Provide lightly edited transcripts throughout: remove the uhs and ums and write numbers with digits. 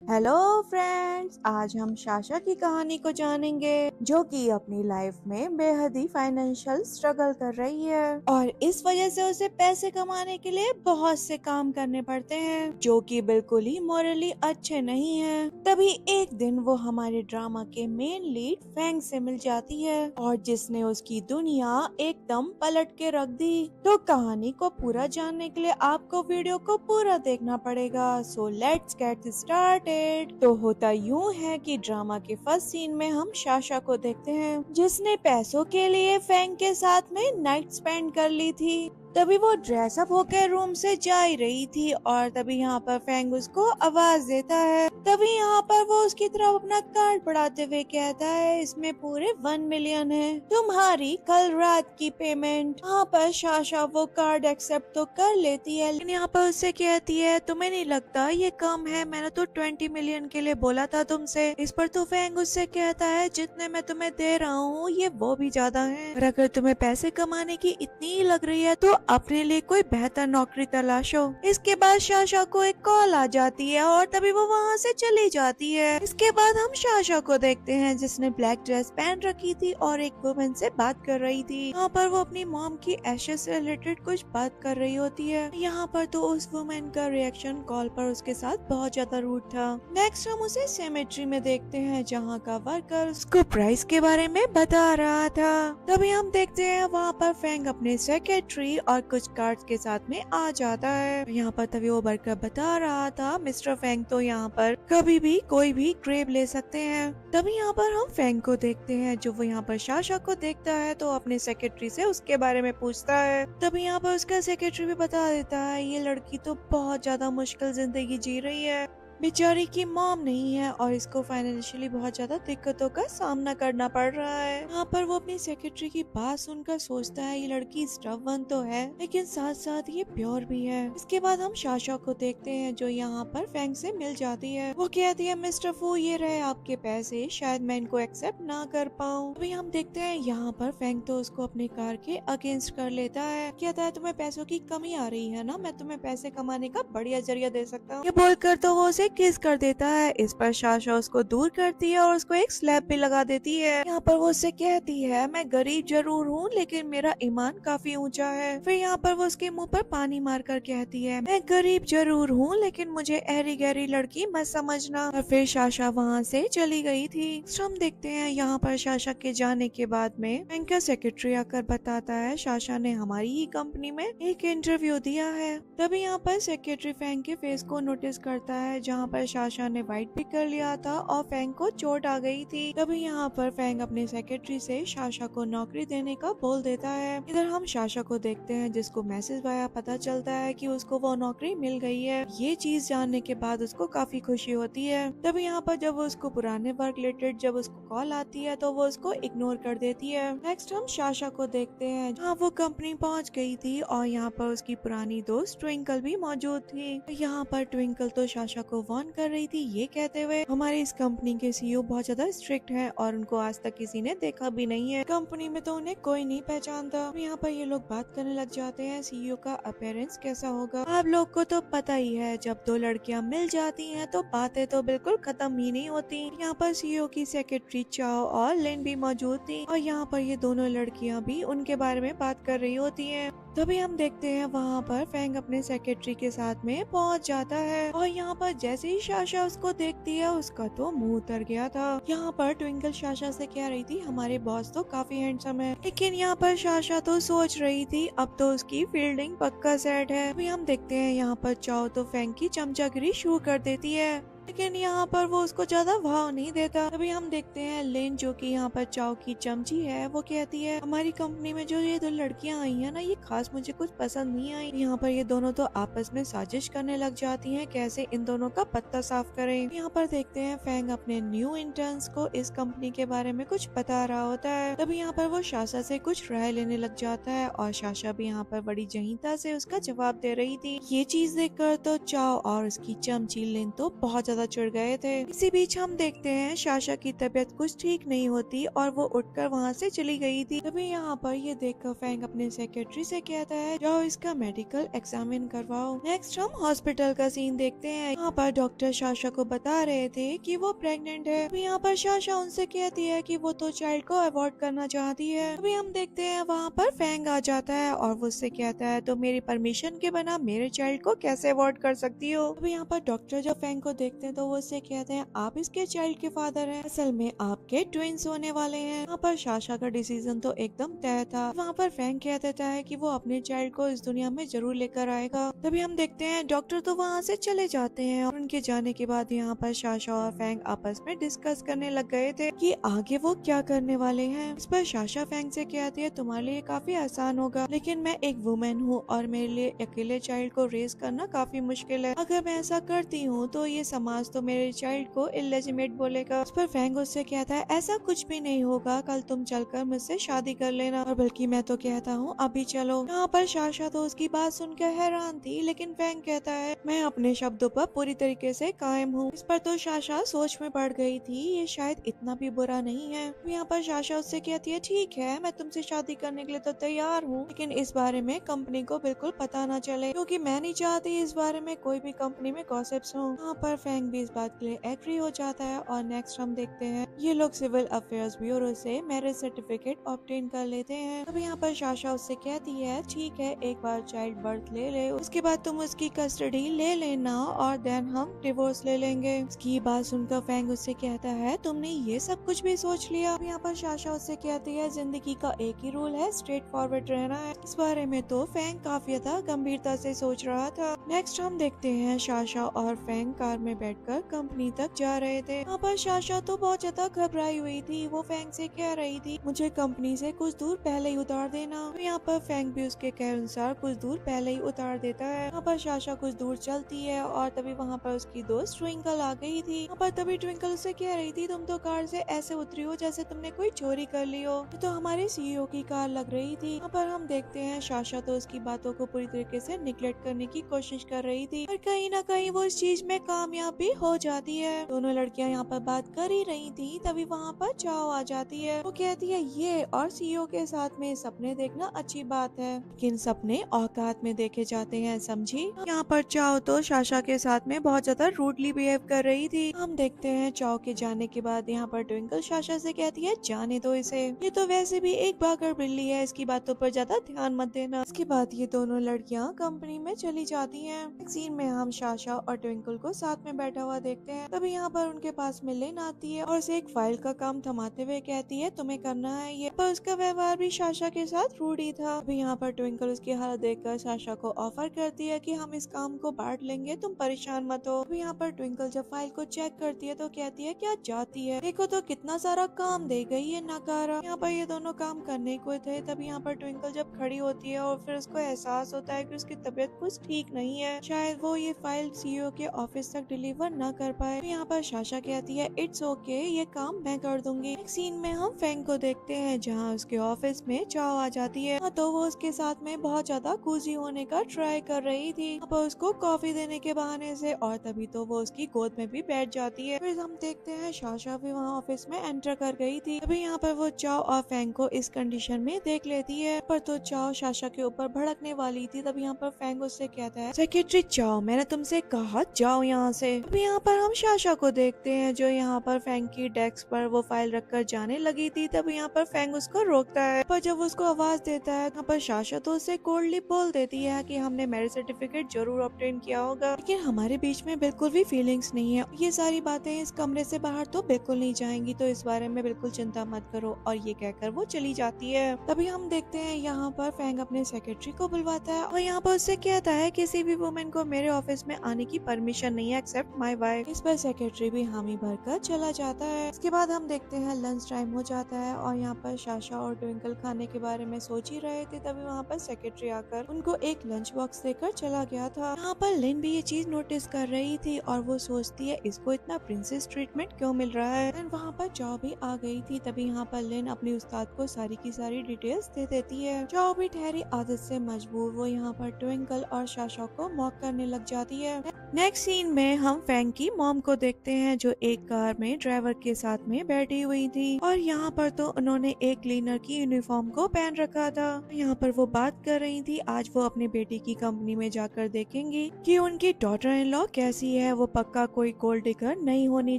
Hello friends, आज हम Sasha की कहानी को जानेंगे जो कि अपनी लाइफ में बेहद ही फाइनेंशियल स्ट्रगल कर रही है और इस वजह से उसे पैसे कमाने के लिए बहुत से काम करने पड़ते हैं जो कि बिल्कुल ही मॉरली अच्छे नहीं है। तभी एक दिन वो हमारे ड्रामा के मेन लीड फैंग से मिल जाती है और जिसने उसकी दुनिया एकदम पलट के रख दी। तो कहानी को पूरा जानने के लिए आपको वीडियो को पूरा देखना पड़ेगा। So let's get started. तो होता यूं है कि ड्रामा के फर्स्ट सीन में हम शाशा को देखते हैं जिसने पैसों के लिए फैंग के साथ में नाइट स्पेंड कर ली थी। तभी वो ड्रेसअप होकर रूम से जा ही रही थी और तभी यहाँ पर फैंग उसको आवाज देता है। तभी यहाँ पर वो उसकी तरफ अपना कार्ड बढ़ाते हुए कहता है इसमें पूरे 1 मिलियन है, तुम्हारी कल रात की पेमेंट। यहाँ पर शाशा वो कार्ड एक्सेप्ट तो कर लेती है लेकिन यहाँ पर उससे कहती है तुम्हें नहीं लगता ये कम है, मैंने तो 20 मिलियन के लिए बोला था तुमसे। इस पर तो फैंग उससे कहता है जितने मैं तुम्हें दे रहा हूँ ये वो भी ज्यादा है, और अगर तुम्हें पैसे कमाने की इतनी ही लग रही है तो अपने लिए कोई बेहतर नौकरी तलाशो। इसके बाद शाशा को एक कॉल आ जाती है और तभी वो वहाँ से चली जाती है। इसके बाद हम शाशा को देखते हैं जिसने ब्लैक ड्रेस पहन रखी थी और एक वुमन से बात कर रही थी। यहाँ पर वो अपनी मॉम की एशेज से रिलेटेड कुछ बात कर रही होती है। यहाँ पर तो उस वुमन का रिएक्शन कॉल पर उसके साथ बहुत ज्यादा रूड था। नेक्स्ट हम उसे सेमेट्री में देखते हैं जहाँ का वर्कर उसको प्राइस के बारे में बता रहा था। तभी हम देखते हैं वहाँ पर फैंग अपने सेक्रेटरी और कुछ कार्ड्स के साथ में आ जाता है। यहाँ पर तभी वो वर्कर बता रहा था मिस्टर फैंग तो यहाँ पर कभी भी कोई भी क्रेब ले सकते हैं। तभी यहाँ पर हम फैंग को देखते हैं जो वो यहाँ पर शाशा को देखता है तो अपने सेक्रेटरी से उसके बारे में पूछता है। तभी यहाँ पर उसका सेक्रेटरी भी बता देता है ये लड़की तो बहुत ज्यादा मुश्किल जिंदगी जी रही है, बेचारी की मॉम नहीं है और इसको फाइनेंशियली बहुत ज्यादा दिक्कतों का सामना करना पड़ रहा है। यहाँ पर वो अपनी सेक्रेटरी की बात सुनकर सोचता है ये लड़की स्टबर्न तो है लेकिन साथ साथ ये प्योर भी है। इसके बाद हम शाशा को देखते हैं जो यहाँ पर फैंग से मिल जाती है। वो कहती है मिस्टर फू ये रहे आपके पैसे, शायद मैं इनको एक्सेप्ट ना कर पाऊँ। अभी हम देखते हैं यहाँ पर फैंग तो उसको अपने कार के अगेंस्ट कर लेता है। कहता है तुम्हें पैसों की कमी आ रही है ना, मैं तुम्हें पैसे कमाने का बढ़िया जरिया दे सकता हूँ। ये बोलकर तो वो किस कर देता है। इस पर शाशा उसको दूर करती है और उसको एक स्लैप भी लगा देती है। यहाँ पर वो उससे कहती है मैं गरीब जरूर हूँ लेकिन मेरा ईमान काफी ऊंचा है। फिर यहाँ पर वो उसके मुंह पर पानी मारकर कहती है मैं गरीब जरूर हूँ लेकिन मुझे ऐरी गहरी लड़की मत समझना। और फिर शाशा वहाँ से चली गई थी। हम देखते हैं यहाँ पर शाशा के जाने के बाद में बैंक का सेक्रेटरी आकर बताता है शाशा ने हमारी ही कंपनी में एक इंटरव्यू दिया है। तभी यहाँ पर सेक्रेटरी फैंग के फेस को नोटिस करता है जहाँ पर शाशा ने वाइट भी कर लिया था और फैंग को चोट आ गई थी। तभी यहाँ पर फैंग अपने सेक्रेटरी से शाशा को नौकरी देने का बोल देता है। इधर हम शाशा को देखते हैं जिसको मैसेज आया पता चलता है कि उसको वो नौकरी मिल गई है। ये चीज जानने के बाद उसको काफी खुशी होती है। तभी यहाँ पर जब उसको पुराने वर्क रिलेटेड जब उसको कॉल आती है तो वो उसको इग्नोर कर देती है। नेक्स्ट हम शाशा को देखते हैं जहाँ वो कंपनी पहुँच गई थी और यहाँ पर उसकी पुरानी दोस्त ट्विंकल भी मौजूद थी। यहाँ पर ट्विंकल तो शाशा को वार्न कर रही थी ये कहते हुए हमारी इस कंपनी के सीईओ बहुत ज्यादा स्ट्रिक्ट है और उनको आज तक किसी ने देखा भी नहीं है, कंपनी में तो उन्हें कोई नहीं पहचानता। यहाँ पर ये लोग बात करने लग जाते हैं सीईओ का अपीयरेंस कैसा होगा। आप लोग को तो पता ही है जब दो लड़कियां मिल जाती हैं तो बातें तो बिल्कुल खत्म ही नहीं होती। यहाँ पर सीईओ की सेक्रेटरी चाओ और लिन भी मौजूद थी और यहाँ पर ये दोनों लड़कियां भी उनके बारे में बात कर रही होती है। तभी हम देखते हैं वहाँ पर फैंग अपने सेक्रेटरी के साथ में पहुँच जाता है और यहाँ पर जैसे ही शाशा उसको देखती है उसका तो मुंह उतर गया था। यहाँ पर ट्विंकल शाशा से कह रही थी हमारे बॉस तो काफी हैंडसम है, लेकिन यहाँ पर शाशा तो सोच रही थी अब तो उसकी फील्डिंग पक्का सेट है। अभी हम देखते हैं यहाँ पर चाओ तो फैंग की चमचागिरी शुरू कर देती है लेकिन यहाँ पर वो उसको ज्यादा भाव नहीं देता। अभी हम देखते हैं लिन जो कि यहाँ पर चाओ की चमची है वो कहती है हमारी कंपनी में जो ये दो लड़कियां आई हैं ना ये खास मुझे कुछ पसंद नहीं आई। यहाँ पर ये दोनों तो आपस में साजिश करने लग जाती हैं कैसे इन दोनों का पत्ता साफ करें। यहाँ पर देखते हैं फैंग अपने न्यू इंटर्न्स को इस कंपनी के बारे में कुछ बता रहा होता है। तभी यहाँ पर वो शाशा से कुछ राय लेने लग जाता है और शाशा भी यहाँ पर बड़ी जहीनता से उसका जवाब दे रही थी। ये चीज देखकर तो चाओ और उसकी चमची लिन तो बहुत ज्यादा चिढ़ गए थे। इसी बीच हम देखते हैं शाशा की तबीयत कुछ ठीक नहीं होती और वो उठकर वहाँ से चली गई थी। तभी यहाँ पर ये देखकर फैंग अपने सेक्रेटरी से कहता है, जाओ इसका मेडिकल एग्जामिन करवाओ। नेक्स्ट हम हॉस्पिटल का सीन देखते हैं। यहाँ पर डॉक्टर शाशा को बता रहे थे कि वो प्रेग्नेंट है। अभी यहाँ पर शाशा उनसे कहती है कि वो तो चाइल्ड को अवॉइड करना चाहती है। अभी हम देखते हैं वहाँ पर फैंग आ जाता है और वो उससे कहता है, तो मेरी परमिशन के बिना मेरे चाइल्ड को कैसे अवॉइड कर सकती हो। अभी यहाँ पर डॉक्टर जब फैंग को देखते हैं तो वो उससे कहते हैं, आप इसके चाइल्ड के फादर हैं, असल में आपके ट्विंस होने वाले हैं। यहाँ पर शाशा का डिसीजन तो एकदम तय था। वहाँ पर फैंग कह देता है कि वो अपने चाइल्ड को इस दुनिया में जरूर लेकर आएगा। तभी हम देखते हैं डॉक्टर तो वहाँ से चले जाते हैं और उनके जाने के बाद यहाँ पर शाशा और फैंग आपस में डिस्कस करने लग गए थे कि आगे वो क्या करने वाले हैं। इस पर शाशा फैंग से कहती है, तुम्हारे लिए काफी आसान होगा, लेकिन मैं एक वुमेन हूँ और मेरे लिए अकेले चाइल्ड को रेस करना काफी मुश्किल है। अगर मैं ऐसा करती हूँ तो ये समाज तो मेरे चाइल्ड को इलेजिमेट बोलेगा। उस पर फैंग उससे कहता है, ऐसा कुछ भी नहीं होगा, कल तुम चलकर मुझसे शादी कर लेना, और बल्कि मैं तो कहता हूँ अभी चलो। यहाँ पर शाशा तो उसकी बात सुनकर हैरान थी, लेकिन फैंग कहता है, मैं अपने शब्दों पर पूरी तरीके से कायम हूँ। इस पर तो शाशा सोच में पड़ गई थी, ये शायद इतना भी बुरा नहीं है। यहाँ पर शाशा उससे कहती है, ठीक है मैं तुमसे शादी करने के लिए तो तैयार हूँ, लेकिन इस बारे में कंपनी को बिल्कुल पता ना चले, क्योंकि मैं नहीं चाहती इस बारे में कोई भी कंपनी में गॉसिप्स हो। यहाँ पर फैंग भी इस बात के लिए एग्री हो जाता है और नेक्स्ट हम देखते हैं ये लोग सिविल अफेयर्स ब्यूरो से मैरिज सर्टिफिकेट ऑब्टेन कर लेते हैं। अब यहाँ पर शाशा उससे कहती है, ठीक है एक बार चाइल्ड बर्थ ले ले, उसके बाद तुम उसकी कस्टडी ले लेना और देन हम डिवोर्स ले लेंगे। इसकी बात सुनकर फैंग उससे कहता है, तुमने ये सब कुछ भी सोच लिया। अब यहाँ पर शाशा उससे कहती है, जिंदगी का एक ही रूल है, स्ट्रेट फॉरवर्ड रहना है। इस बारे में तो फैंग काफी ज्यादा गंभीरता से सोच रहा था। नेक्स्ट हम देखते हैं शाशा और फैंग कार में बैठकर कंपनी तक जा रहे थे। यहाँ पर शाशा तो बहुत ज्यादा घबराई हुई थी, वो फैंग से कह रही थी, मुझे कंपनी से कुछ दूर पहले ही उतार देना। तो यहाँ पर फैंग भी उसके कहे अनुसार कुछ दूर पहले ही उतार देता है। यहाँ पर शाशा कुछ दूर चलती है और तभी वहाँ पर उसकी दोस्त ट्विंकल आ गई थी। यहाँ पर तभी ट्विंकल उससे कह रही थी, तुम तो कार से ऐसे उतरी हो जैसे तुमने कोई चोरी कर ली हो, ये तो हमारे सीईओ की कार लग रही थी। यहाँ पर हम देखते हैं शाशा तो उसकी बातों को पूरी तरीके से निगलेक्ट करने की कोशिश कर रही थी, और कहीं ना कहीं वो इस चीज में कामयाब भी हो जाती है। दोनों लड़कियां यहाँ पर बात कर ही रही थी, तभी वहाँ पर चाओ आ जाती है। वो कहती है, ये और सीईओ के साथ में सपने देखना अच्छी बात है, लेकिन सपने औकात में देखे जाते हैं, समझी। यहाँ पर चाओ तो शाशा के साथ में बहुत ज्यादा रूडली बिहेव कर रही थी। हम देखते हैं चाओ के जाने के बाद यहाँ पर ट्विंकल शाशा से कहती है, जाने दो इसे, ये तो वैसे भी एक भागड़ बिल्ली है, इसकी बातों पर ज्यादा ध्यान मत देना। इसके बाद ये दोनों लड़कियां कंपनी में चली जाती हैं। एक सीन में हम शाशा और ट्विंकल को साथ में बैठा हुआ देखते हैं। तभी यहाँ पर उनके पास में लिन आती है और उसे एक फाइल का काम थमाते हुए कहती है, तुम्हें करना है ये। पर उसका व्यवहार भी शाशा के साथ रूड ही था। अभी यहाँ पर ट्विंकल उसकी हालत देखकर शाशा को ऑफर करती है कि हम इस काम को बांट लेंगे, तुम परेशान मत हो। अभी यहाँ पर ट्विंकल जब फाइल को चेक करती है तो कहती है, क्या जाती है, देखो तो कितना सारा काम दे गई है नकारा। यहाँ पर ये दोनों काम करने को थे। तभी यहाँ पर ट्विंकल जब खड़ी होती है और फिर उसको एहसास होता है कि उसकी तबीयत कुछ ठीक नहीं है, शायद वो ये फाइल सीईओ के ऑफिस तक डिलीवर न कर पाए। तो यहाँ पर शाशा कहती है, इट्स ओके, ये काम मैं कर दूंगी। एक सीन में हम फैंग को देखते हैं जहाँ उसके ऑफिस में चाओ आ जाती है। तो वो उसके साथ में बहुत ज्यादा कूजी होने का ट्राई कर रही थी, यहाँ पर उसको कॉफी देने के बहाने से, और तभी तो वो उसकी गोद में भी बैठ जाती है। फिर हम देखते हैं शाशा भी वहाँ ऑफिस में एंटर कर गई थी। अभी यहाँ पर वो चाओ और फैंग को इस कंडीशन में देख लेती है। पर तो चाओ शाशा के ऊपर भड़कने वाली थी। तब यहाँ पर फैंग उससे कहता है, सेक्रेटरी चाओ, मैंने तुमसे कहा जाओ यहाँ से। अभी यहाँ पर हम शाशा को देखते हैं जो यहाँ पर फैंग की डेस्क पर वो फाइल रखकर जाने लगी थी। तब यहाँ पर फैंग उसको रोकता है, पर जब उसको आवाज देता है यहाँ पर शाशा तो उसे कोल्डली बोल देती है कि हमने मैरिज सर्टिफिकेट जरूर ऑब्टेन किया होगा, लेकिन हमारे बीच में बिल्कुल भी फीलिंग्स नहीं है। ये सारी बातें इस कमरे से बाहर तो बिल्कुल नहीं जाएंगी, तो इस बारे में बिल्कुल चिंता मत करो। और ये कहकर वो चली जाती है। तभी हम देखते हैं यहाँ पर फैंग अपने सेक्रेटरी को बुलवाता है और यहाँ पर उससे कहता है, किसी भी वुमेन को मेरे ऑफिस में आने की परमिशन नहीं है एक्सेप्ट माय वाइफ। इस पर सेक्रेटरी भी हामी भरकर चला जाता है। इसके बाद हम देखते हैं लंच टाइम हो जाता है और यहाँ पर शाशा और ट्विंकल खाने के बारे में सोच ही रहे थे। तभी वहाँ पर सेक्रेटरी आकर उनको एक लंच बॉक्स देकर चला गया था। यहाँ पर लिन भी ये चीज नोटिस कर रही थी और वो सोचती है, इसको इतना प्रिंसेस ट्रीटमेंट क्यों मिल रहा है। एंड वहाँ पर चाओ भी आ गई थी। तभी यहाँ पर लिन अपने उस्ताद को सारी की सारी डिटेल्स दे देती है। चाओ भी ठहरी आदत से मजबूर वो यहाँ पर ट्विंकल और शाशा को मॉक करने लग जाती है। नेक्स्ट सीन में हम फैंग की मॉम को देखते हैं जो एक कार में ड्राइवर के साथ में बैठी हुई थी और यहाँ पर तो उन्होंने एक क्लीनर की यूनिफॉर्म को पहन रखा था। यहाँ पर वो बात कर रही थी आज वो अपने बेटी की कंपनी में जाकर देखेंगी कि उनकी डॉटर इन लॉ कैसी है, वो पक्का कोई गोल्ड डिगर नहीं होनी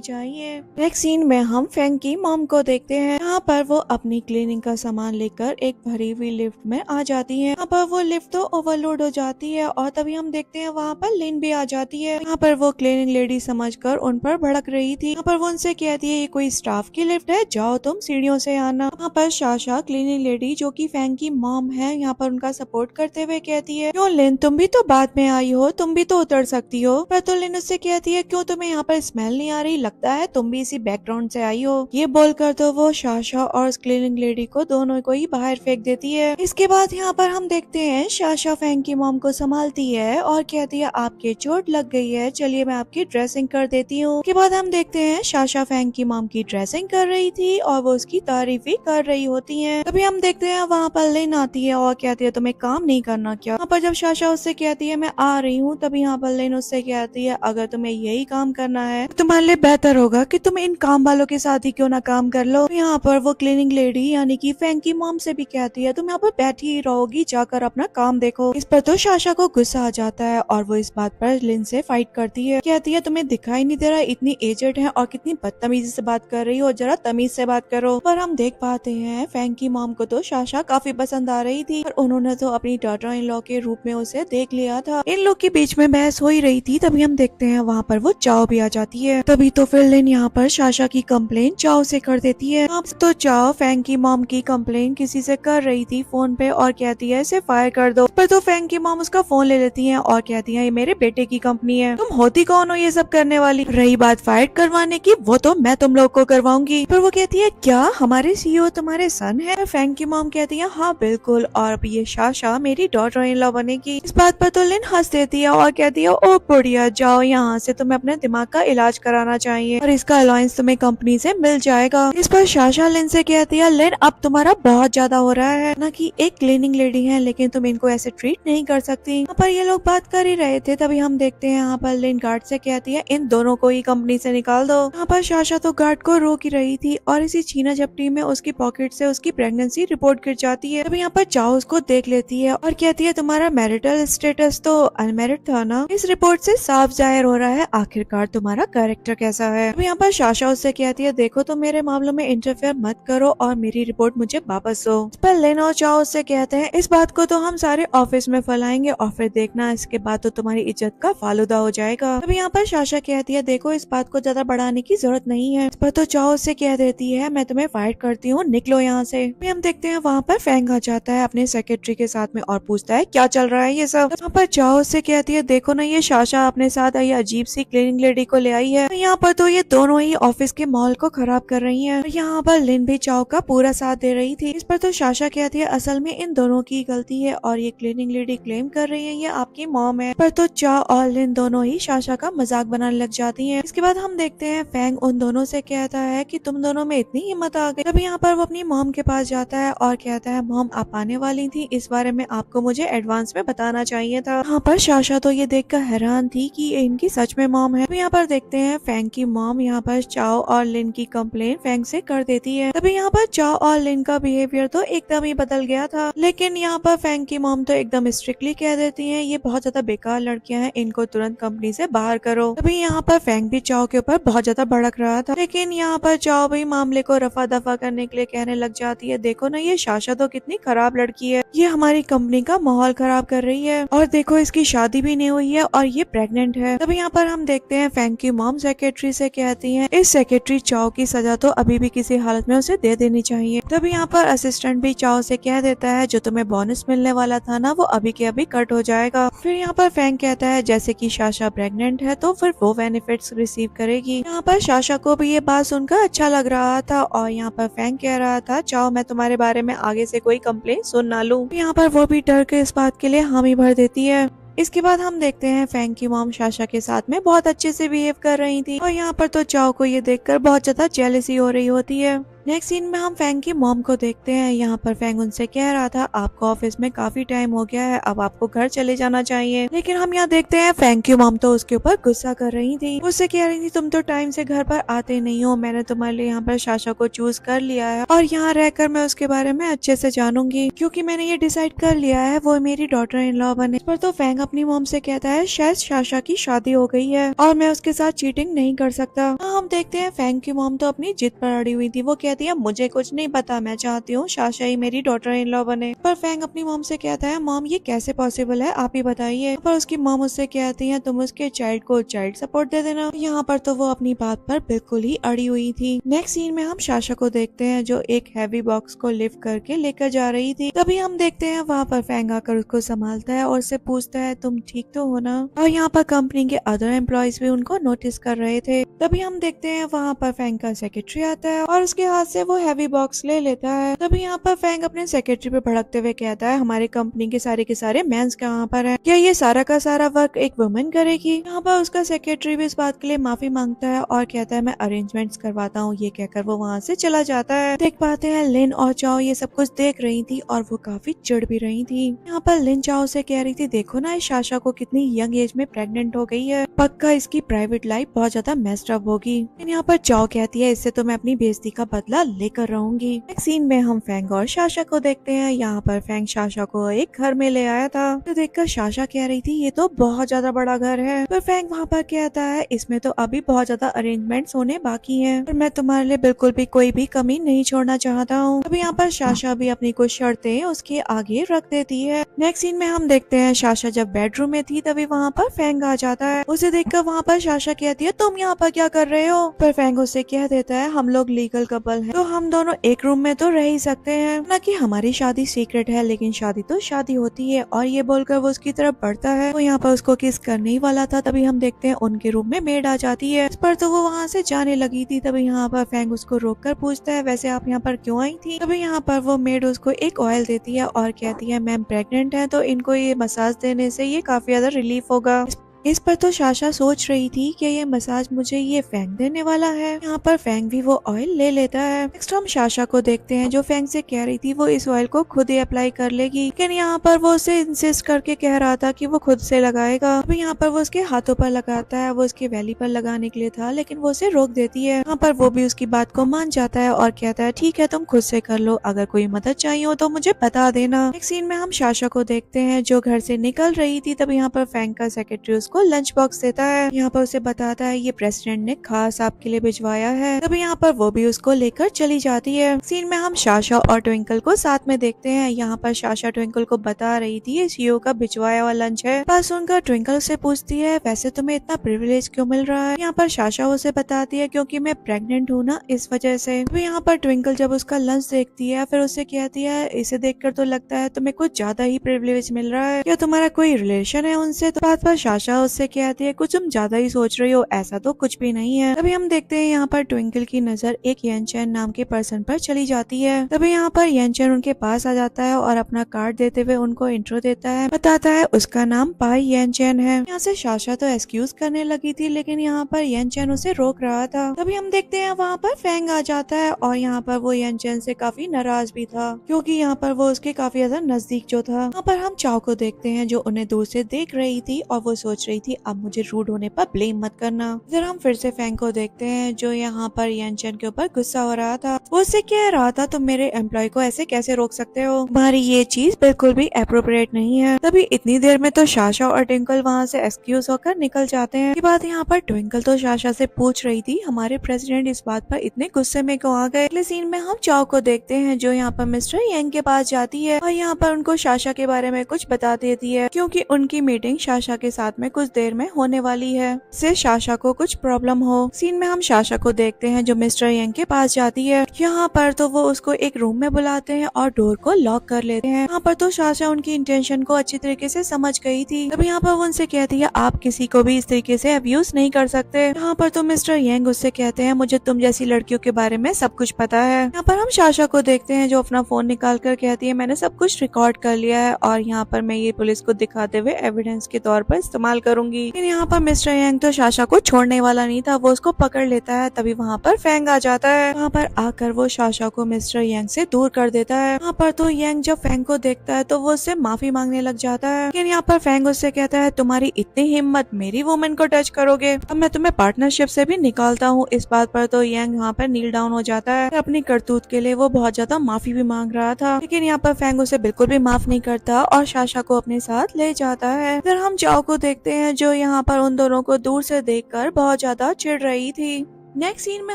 चाहिए। नेक्स्ट सीन में हम फैंग की मॉम को देखते हैं। यहाँ पर वो अपनी क्लीनिंग का सामान लेकर एक भरी हुई लिफ्ट में आ जाती है। यहाँ पर वो लिफ्ट तो ओवरलोड हो जाती है और तभी हम देखते हैं वहाँ पर लिन भी आ जाती है। यहाँ पर वो क्लीनिंग लेडी समझकर उन पर भड़क रही थी। यहाँ पर वो उनसे कहती है ये कोई स्टाफ की लिफ्ट है, जाओ तुम सीढ़ियों से आना। यहाँ पर शाशा क्लीनिंग लेडी जो कि फैंग की मॉम है यहाँ पर उनका सपोर्ट करते हुए कहती है क्यों लिन, तुम भी तो बाद में आई हो, तुम भी तो उतर सकती हो। पर तो लिन उससे कहती है क्यों तुम्हें यहाँ पर स्मेल नहीं आ रही, लगता है तुम भी इसी बैकग्राउंड से आई हो। ये बोलकर तो वो शाशा और क्लीनिंग लेडी को दोनों को ही बाहर फेंक देती है। इसके बाद यहाँ पर हम देखते हैं शाशा फैंग की मॉम को संभालती है और कहती है आपके चोट लग गई है, चलिए मैं आपकी ड्रेसिंग कर देती हूँ। के बाद हम देखते हैं शाशा फैंग की मॉम की ड्रेसिंग कर रही थी और वो उसकी तारीफ भी कर रही होती है। तभी हम देखते हैं वहाँ पर लिन आती है और कहती है तुम्हें काम नहीं करना क्या। यहाँ पर जब शाशा उससे कहती है मैं आ रही हूँ, तभी यहाँ पर लिन उससे कहती है अगर तुम्हें यही काम करना है तो तुम्हारे लिए बेहतर होगा कि तुम इन काम वालों के साथ ही क्यों ना काम कर लो। यहाँ पर वो क्लीनिंग लेडी यानी कि फैंग की मॉम से भी कहती है तुम यहाँ पर बैठी ही रहोगी, जाकर अपना काम देखो। इस पर तो शाशा को गुस्सा आ जाता है और वो इस बात पर लिन से फाइट करती है। कहती है तुम्हें दिखाई नहीं दे रहा इतनी एजेड है और कितनी बदतमीजी से बात कर रही हो, जरा तमीज से बात करो। पर हम देख पाते हैं फैंग की मॉम को तो शाशा काफी पसंद आ रही थी और उन्होंने तो अपनी डॉटर इन लॉ के रूप में उसे देख लिया था। इन लोग के बीच में बहस हो ही रही थी तभी हम देखते हैं वहाँ पर वो चाओ भी आ जाती है। तभी तो फिर लिन यहाँ पर शाशा की कंप्लेन चाओ से कर देती है। अब तो चाओ फैंग की मॉम की कंप्लेन किसी से कर रही थी फोन पे और कहती है इसे फायर कर दो। पर तो फैंग की मॉम उसका फोन ले लेती है और कहती है ये मेरे बेटे की कंपनी है, तुम होती कौन हो ये सब करने वाली। रही बात फाइट करवाने की, वो तो मैं तुम लोग को करवाऊंगी। पर वो कहती है क्या हमारे सीईओ तुम्हारे सन है। फैंग की मॉम कहती है हाँ बिल्कुल, और अब ये शाशा मेरी डॉटर इन लॉ बनेगी। इस बात पर तो लिन हंस देती है और कहती है ओ बुढ़िया जाओ यहाँ से, तुम्हें अपने दिमाग का इलाज कराना चाहिए और इसका अलाउंस तुम्हें कंपनी से मिल जाएगा। इस पर शाशा लिन से कहती है लिन अब तुम्हारा बहुत ज्यादा हो रहा है ना, कि एक क्लीनिंग लेडी है लेकिन तुम इनको ऐसे ट्रीट नहीं कर सकती। यहाँ पर ये लोग बात कर ही रहे थे तभी हम देखते हैं यहाँ पर लिन गार्ड से कहती है इन दोनों को ही कंपनी से निकाल दो। यहाँ पर शाशा तो गार्ड को रोक ही रही थी और इसी छीना झपटी में उसकी पॉकेट से उसकी प्रेगनेंसी रिपोर्ट गिर जाती है। तभी यहाँ पर चाओ उसको देख लेती है और कहती है तुम्हारा मैरिटल स्टेटस तो अनमैरिड था ना, इस रिपोर्ट से साफ जाहिर हो रहा है आखिरकार तुम्हारा कैरेक्टर कैसा है। अब यहाँ पर शाशा उससे कहती है देखो तुम मेरे मामलों में इंटरफेयर मत करो और मेरी रिपोर्ट मुझे वापस दो। इस पर लिन और चाओ उससे कहते हैं इस बात को तो हम सारे ऑफिस में फैलाएंगे और फिर देखना इसके बाद तो तुम्हारी इज्जत का फालूदा हो जाएगा। अभी यहाँ पर शाशा कहती है देखो इस बात को ज्यादा बढ़ाने की जरूरत नहीं है। इस पर तो चाओ उससे कह देती है मैं तुम्हें फाइट करती हूँ, निकलो यहाँ से। अभी हम देखते हैं वहाँ पर फैंग आ जाता है अपने सेक्रेटरी के साथ में और पूछता है क्या चल रहा है ये सब। यहाँ पर चाओ उससे कहती है देखो ना ये शाशा अपने साथ ये अजीब सी क्लीनिंग लेडी को ले आई है, यहाँ पर तो ये दोनों ही ऑफिस के माहौल को खराब कर रही है। यहाँ पर लिन भी चाओ का पूरा साथ दे रही थी। इस पर तो शाशा कहती है असल में इन दोनों की गलती है और ये क्लीनिंग लेडी क्लेम कर रही है ये आपकी मॉम है। पर तो चाओ और लिन दोनों ही शाशा का मजाक बनाने लग जाती हैं। इसके बाद हम देखते हैं फैंग उन दोनों से कहता है कि तुम दोनों में इतनी हिम्मत आ गई। तब यहाँ पर वो अपनी मॉम के पास जाता है और कहता है मॉम आप आने वाली थी, इस बारे में आपको मुझे एडवांस में बताना चाहिए था। यहाँ पर शाशा तो ये देखकर हैरान थी कि इनकी सच में मॉम है। यहाँ पर देखते हैं फैंग की मॉम यहाँ पर चाओ और लिन की कंप्लेन फैंग से कर देती है। तभी यहाँ पर चाओ और लिन का बिहेवियर तो एकदम ही बदल गया था, लेकिन यहाँ पर फैंग की मॉम तो एकदम स्ट्रिक्टली कह देती है ये बहुत ज्यादा बेकार लड़कियां हैं, इनको तुरंत कंपनी से बाहर करो। तभी यहाँ पर फैंग भी चाओ के ऊपर बहुत ज्यादा भड़क रहा था, लेकिन यहाँ पर चाओ भी मामले को रफा दफा करने के लिए कहने लग जाती है देखो ना ये शाशा तो कितनी खराब लड़की है, ये हमारी कंपनी का माहौल खराब कर रही है और देखो इसकी शादी भी नहीं हुई है और ये प्रेग्नेंट है। तभी यहाँ पर हम देखते हैं फैंग की मॉम सेक्रेटरी से कहती है इस सेक्रेटरी चाओ की सजा तो अभी भी किसी हालत में उसे दे देनी चाहिए। तभी यहाँ पर असिस्टेंट भी चाओ से कह देता है जो तुम्हें बोनस मिलने वाला था ना वो अभी के अभी कट हो जाएगा। फिर यहाँ पर फैंग कहता है जैसे कि शाशा प्रेग्नेंट है तो फिर वो बेनिफिट्स रिसीव करेगी। यहाँ पर शाशा को भी ये बात सुनकर अच्छा लग रहा था और यहाँ पर फैंग कह रहा था चाओ मैं तुम्हारे बारे में आगे से कोई कंप्लेंट सुन ना लूं। यहाँ पर वो भी डर के इस बात के लिए हामी भर देती है। इसके बाद हम देखते हैं फैंग की मॉम शाशा के साथ में बहुत अच्छे से बिहेव कर रही थी और यहाँ पर तो चाओ को ये देखकर बहुत ज्यादा जेलसी हो रही होती है। नेक्स्ट सीन में हम फैंग की मॉम को देखते हैं। यहाँ पर फैंग उनसे कह रहा था आपको ऑफिस में काफी टाइम हो गया है, अब आपको घर चले जाना चाहिए। लेकिन हम यहाँ देखते हैं फैंग की मॉम तो उसके ऊपर गुस्सा कर रही थी, उससे कह रही थी तुम तो टाइम से घर पर आते नहीं हो, मैंने तुम्हारे लिए यहाँ पर साशा को चूज कर लिया है और यहाँ रहकर मैं उसके बारे में अच्छे से जानूंगी, क्योंकि मैंने ये डिसाइड कर लिया है वो मेरी डॉटर इन लॉ बने। पर तो फैंग अपनी मॉम से कहता है शायद साशा की शादी हो गई है और मैं उसके साथ चीटिंग नहीं कर सकता। हम देखते हैं फैंग की मॉम तो अपनी जिद पर अड़ी हुई थी, वो कहती है मुझे कुछ नहीं पता, मैं चाहती हूँ साशा ही मेरी डॉटर इन लॉ बने। पर फैंग अपनी मॉम से कहता है मॉम ये कैसे पॉसिबल है, आप ही बताइए। पर उसकी मॉम उससे कहती है तुम उसके चाइल्ड को चाइल्ड सपोर्ट दे देना। यहाँ पर तो वो अपनी बात पर बिल्कुल ही अड़ी हुई थी। नेक्स्ट सीन में हम साशा को देखते हैं जो एक हैवी बॉक्स को लिफ्ट करके लेकर जा रही थी। तभी हम देखते हैं वहाँ पर फैंग आकर उसको संभालता है और उससे पूछता है तुम ठीक तो हो ना। और यहाँ पर कंपनी के अदर एम्प्लॉयज भी उनको नोटिस कर रहे थे। तभी हम देखते हैं वहाँ पर फैंग का सेक्रेटरी आता है और उसके हाथ से वो हैवी बॉक्स ले लेता है। तभी यहाँ पर फैंग अपने सेक्रेटरी पे भड़कते हुए कहता है हमारे कंपनी के सारे मेंस कहाँ पर हैं? क्या ये सारा का सारा वर्क एक वुमेन करेगी? यहाँ पर उसका सेक्रेटरी भी इस बात के लिए माफी मांगता है और कहता है मैं अरेंजमेंट्स करवाता हूँ। ये कहकर वो वहाँ से चला जाता है। देख पाते हैं लिन और चाओ ये सब कुछ देख रही थी और वो काफी चिढ़ भी रही थी। यहाँ पर लिन चाओ से कह रही थी देखो ना इस साशा को कितनी यंग एज में प्रेग्नेंट हो गई है, पक्का इसकी प्राइवेट लाइफ बहुत ज्यादा मेस्ड अप होगी। यहाँ पर चाओ कहती है इससे तो मैं अपनी बेइज्जती का बदला लेकर रहूंगी। नेक्स्ट सीन में हम फैंग और साशा को देखते हैं। यहाँ पर फैंग साशा को एक घर में ले आया था, तो देखकर साशा कह रही थी ये तो बहुत ज्यादा बड़ा घर है। पर फैंग वहाँ पर कहता है इसमें तो अभी बहुत ज्यादा अरेंजमेंट्स होने बाकी हैं और मैं तुम्हारे लिए बिल्कुल भी कोई भी कमी नहीं छोड़ना चाहता हूँ। अभी यहाँ पर साशा भी अपनी कुछ शर्तें उसके आगे रख देती है। नेक्स्ट सीन में हम देखते हैं साशा जब बेडरूम में थी तभी वहाँ पर फैंग आ जाता है। उसे देखकर वहाँ पर साशा कहती है तुम यहाँ पर क्या कर रहे हो? पर फैंग उससे कह देता है हम लोग लीगल कपल हैं तो हम दोनों एक रूम में तो रह ही सकते हैं, न कि हमारी शादी सीक्रेट है, लेकिन शादी तो शादी होती है। और ये बोलकर वो उसकी तरफ बढ़ता है, वो यहाँ पर उसको किस करने ही वाला था। तभी हम देखते हैं उनके रूम में मेड आ जाती है। इस पर तो वो वहाँ से जाने लगी थी। तभी यहाँ पर फैंग उसको रोक कर पूछता है वैसे आप यहाँ पर क्यों आई थी? तभी यहाँ पर वो मेड उसको एक ऑयल देती है और कहती है मैम प्रेग्नेंट है तो इनको ये मसाज देने से ये काफी ज्यादा रिलीफ होगा। इस पर तो साशा सोच रही थी कि ये मसाज मुझे ये फैंग देने वाला है। यहाँ पर फैंग भी वो ऑयल ले लेता है। नेक्स्ट हम साशा को देखते हैं जो फैंग से कह रही थी वो इस ऑयल को खुद ही अप्लाई कर लेगी, लेकिन यहाँ पर वो उसे इंसिस्ट करके कह रहा था कि वो खुद से लगाएगा। अभी यहाँ पर वो उसके हाथों पर लगाता है, वो उसके वैली पर लगाने के लिए था लेकिन वो उसे रोक देती है। यहाँ पर वो भी उसकी बात को मान जाता है और कहता है ठीक है तुम खुद से कर लो, अगर कोई मदद चाहिए हो तो मुझे बता देना। नेक्स्ट सीन में हम साशा को देखते हैं जो घर से निकल रही थी। तब यहाँ पर फैंग का सेक्रेटरी उसको लंच बॉक्स देता है। यहाँ पर उसे बताता है ये प्रेसिडेंट ने खास आपके लिए भिजवाया है। तभी यहाँ पर वो भी उसको लेकर चली जाती है। सीन में हम साशा और ट्विंकल को साथ में देखते हैं। यहाँ पर साशा ट्विंकल को बता रही थी ये सीईओ का भिजवाया हुआ लंच है। बस सुनकर ट्विंकल से पूछती है वैसे तुम्हें इतना प्रिविलेज क्यों मिल रहा है? यहाँ पर साशा उसे बताती है क्योंकि मैं प्रेग्नेंट हूँ ना, इस वजह से। तो यहाँ पर ट्विंकल जब उसका लंच देखती है फिर उसे कहती है इसे देखकर तो लगता है तुम्हें कुछ ज्यादा ही प्रिविलेज मिल रहा है, क्या तुम्हारा कोई रिलेशन है उनसे? तो बात पर साशा उससे कहती है कुछ तुम ज्यादा ही सोच रही हो, ऐसा तो कुछ भी नहीं है। तभी हम देखते हैं यहाँ पर ट्विंकल की नजर एक येनचेन नाम के पर्सन पर चली जाती है। तभी यहाँ पर येनचेन उनके पास आ जाता है और अपना कार्ड देते हुए उनको इंट्रो देता है, बताता है उसका नाम पाई येनचेन है। यहाँ से साशा तो एक्सक्यूज करने लगी थी लेकिन यहाँ पर येनचेन उसे रोक रहा था। तभी हम देखते हैं वहाँ पर फैंग आ जाता है और यहाँ पर वो येनचेन से काफी नाराज भी था क्योंकि यहाँ पर वो उसके काफी ज्यादा नजदीक जो था। यहाँ पर हम चाओ को देखते हैं जो उन्हें दूर से देख रही थी और वो सोच रही थी अब मुझे रूड होने पर ब्लेम मत करना। इधर हम फिर से फैंग को देखते हैं जो यहाँ पर येनचेन के ऊपर गुस्सा हो रहा था। वो उससे कह रहा था तुम मेरे एम्प्लॉय को ऐसे कैसे रोक सकते हो, तुम्हारी ये चीज बिल्कुल भी अप्रोप्रिएट नहीं है। तभी इतनी देर में तो साशा और ट्विंकल वहाँ से एक्सक्यूज होकर निकल जाते हैं। ये बात यहाँ पर ट्विंकल तो साशा से पूछ रही थी हमारे प्रेसिडेंट इस बात पर इतने गुस्से में क्यों आ गए। अगले सीन में हम चाओ को देखते हैं जो यहाँ पर मिस्टर यंग के पास जाती है और यहाँ पर उनको साशा के बारे में कुछ बता देती है क्योंकि उनकी मीटिंग साशा के साथ में कुछ देर में होने वाली है, से साशा को कुछ प्रॉब्लम हो। सीन में हम साशा को देखते हैं जो मिस्टर यंग के पास जाती है। यहाँ पर तो वो उसको एक रूम में बुलाते हैं और डोर को लॉक कर लेते हैं। यहाँ पर तो साशा उनकी इंटेंशन को अच्छी तरीके से समझ गई थी। तब यहाँ पर वो उनसे कहती है आप किसी को भी इस तरीके से अब्यूज नहीं कर सकते। यहाँ पर तो मिस्टर यंग उससे कहते हैं मुझे तुम जैसी लड़कियों के बारे में सब कुछ पता है। यहाँ पर हम साशा को देखते हैं जो अपना फोन निकाल कर कहती है मैंने सब कुछ रिकॉर्ड कर लिया है और यहाँ पर मैं ये पुलिस को दिखाते हुए एविडेंस के तौर पर इस्तेमाल करूंगी। लेकिन यहाँ पर मिस्टर यांग तो साशा को छोड़ने वाला नहीं था, वो उसको पकड़ लेता है। तभी वहाँ पर फेंग आ जाता है। वहाँ पर आकर वो साशा को मिस्टर यांग से दूर कर देता है। वहाँ पर तो यांग जब फेंग को देखता है तो वो उससे माफी मांगने लग जाता है। लेकिन यहाँ पर फेंग उससे कहता है तुम्हारी इतनी हिम्मत, मेरी वुमेन को टच करोगे, अब मैं तुम्हें पार्टनरशिप से भी निकालता हूँ। इस बात पर तो यांग यहाँ पर नील डाउन हो जाता है। अपनी करतूत के लिए वो बहुत ज्यादा माफी भी मांग रहा था, लेकिन यहाँ पर फेंग उसे बिल्कुल भी माफ नहीं करता और साशा को अपने साथ ले जाता है। फिर हम चाओ को देखते हैं जो यहाँ पर उन दोनों को दूर से देखकर बहुत ज्यादा चिढ़ रही थी। नेक्स्ट सीन में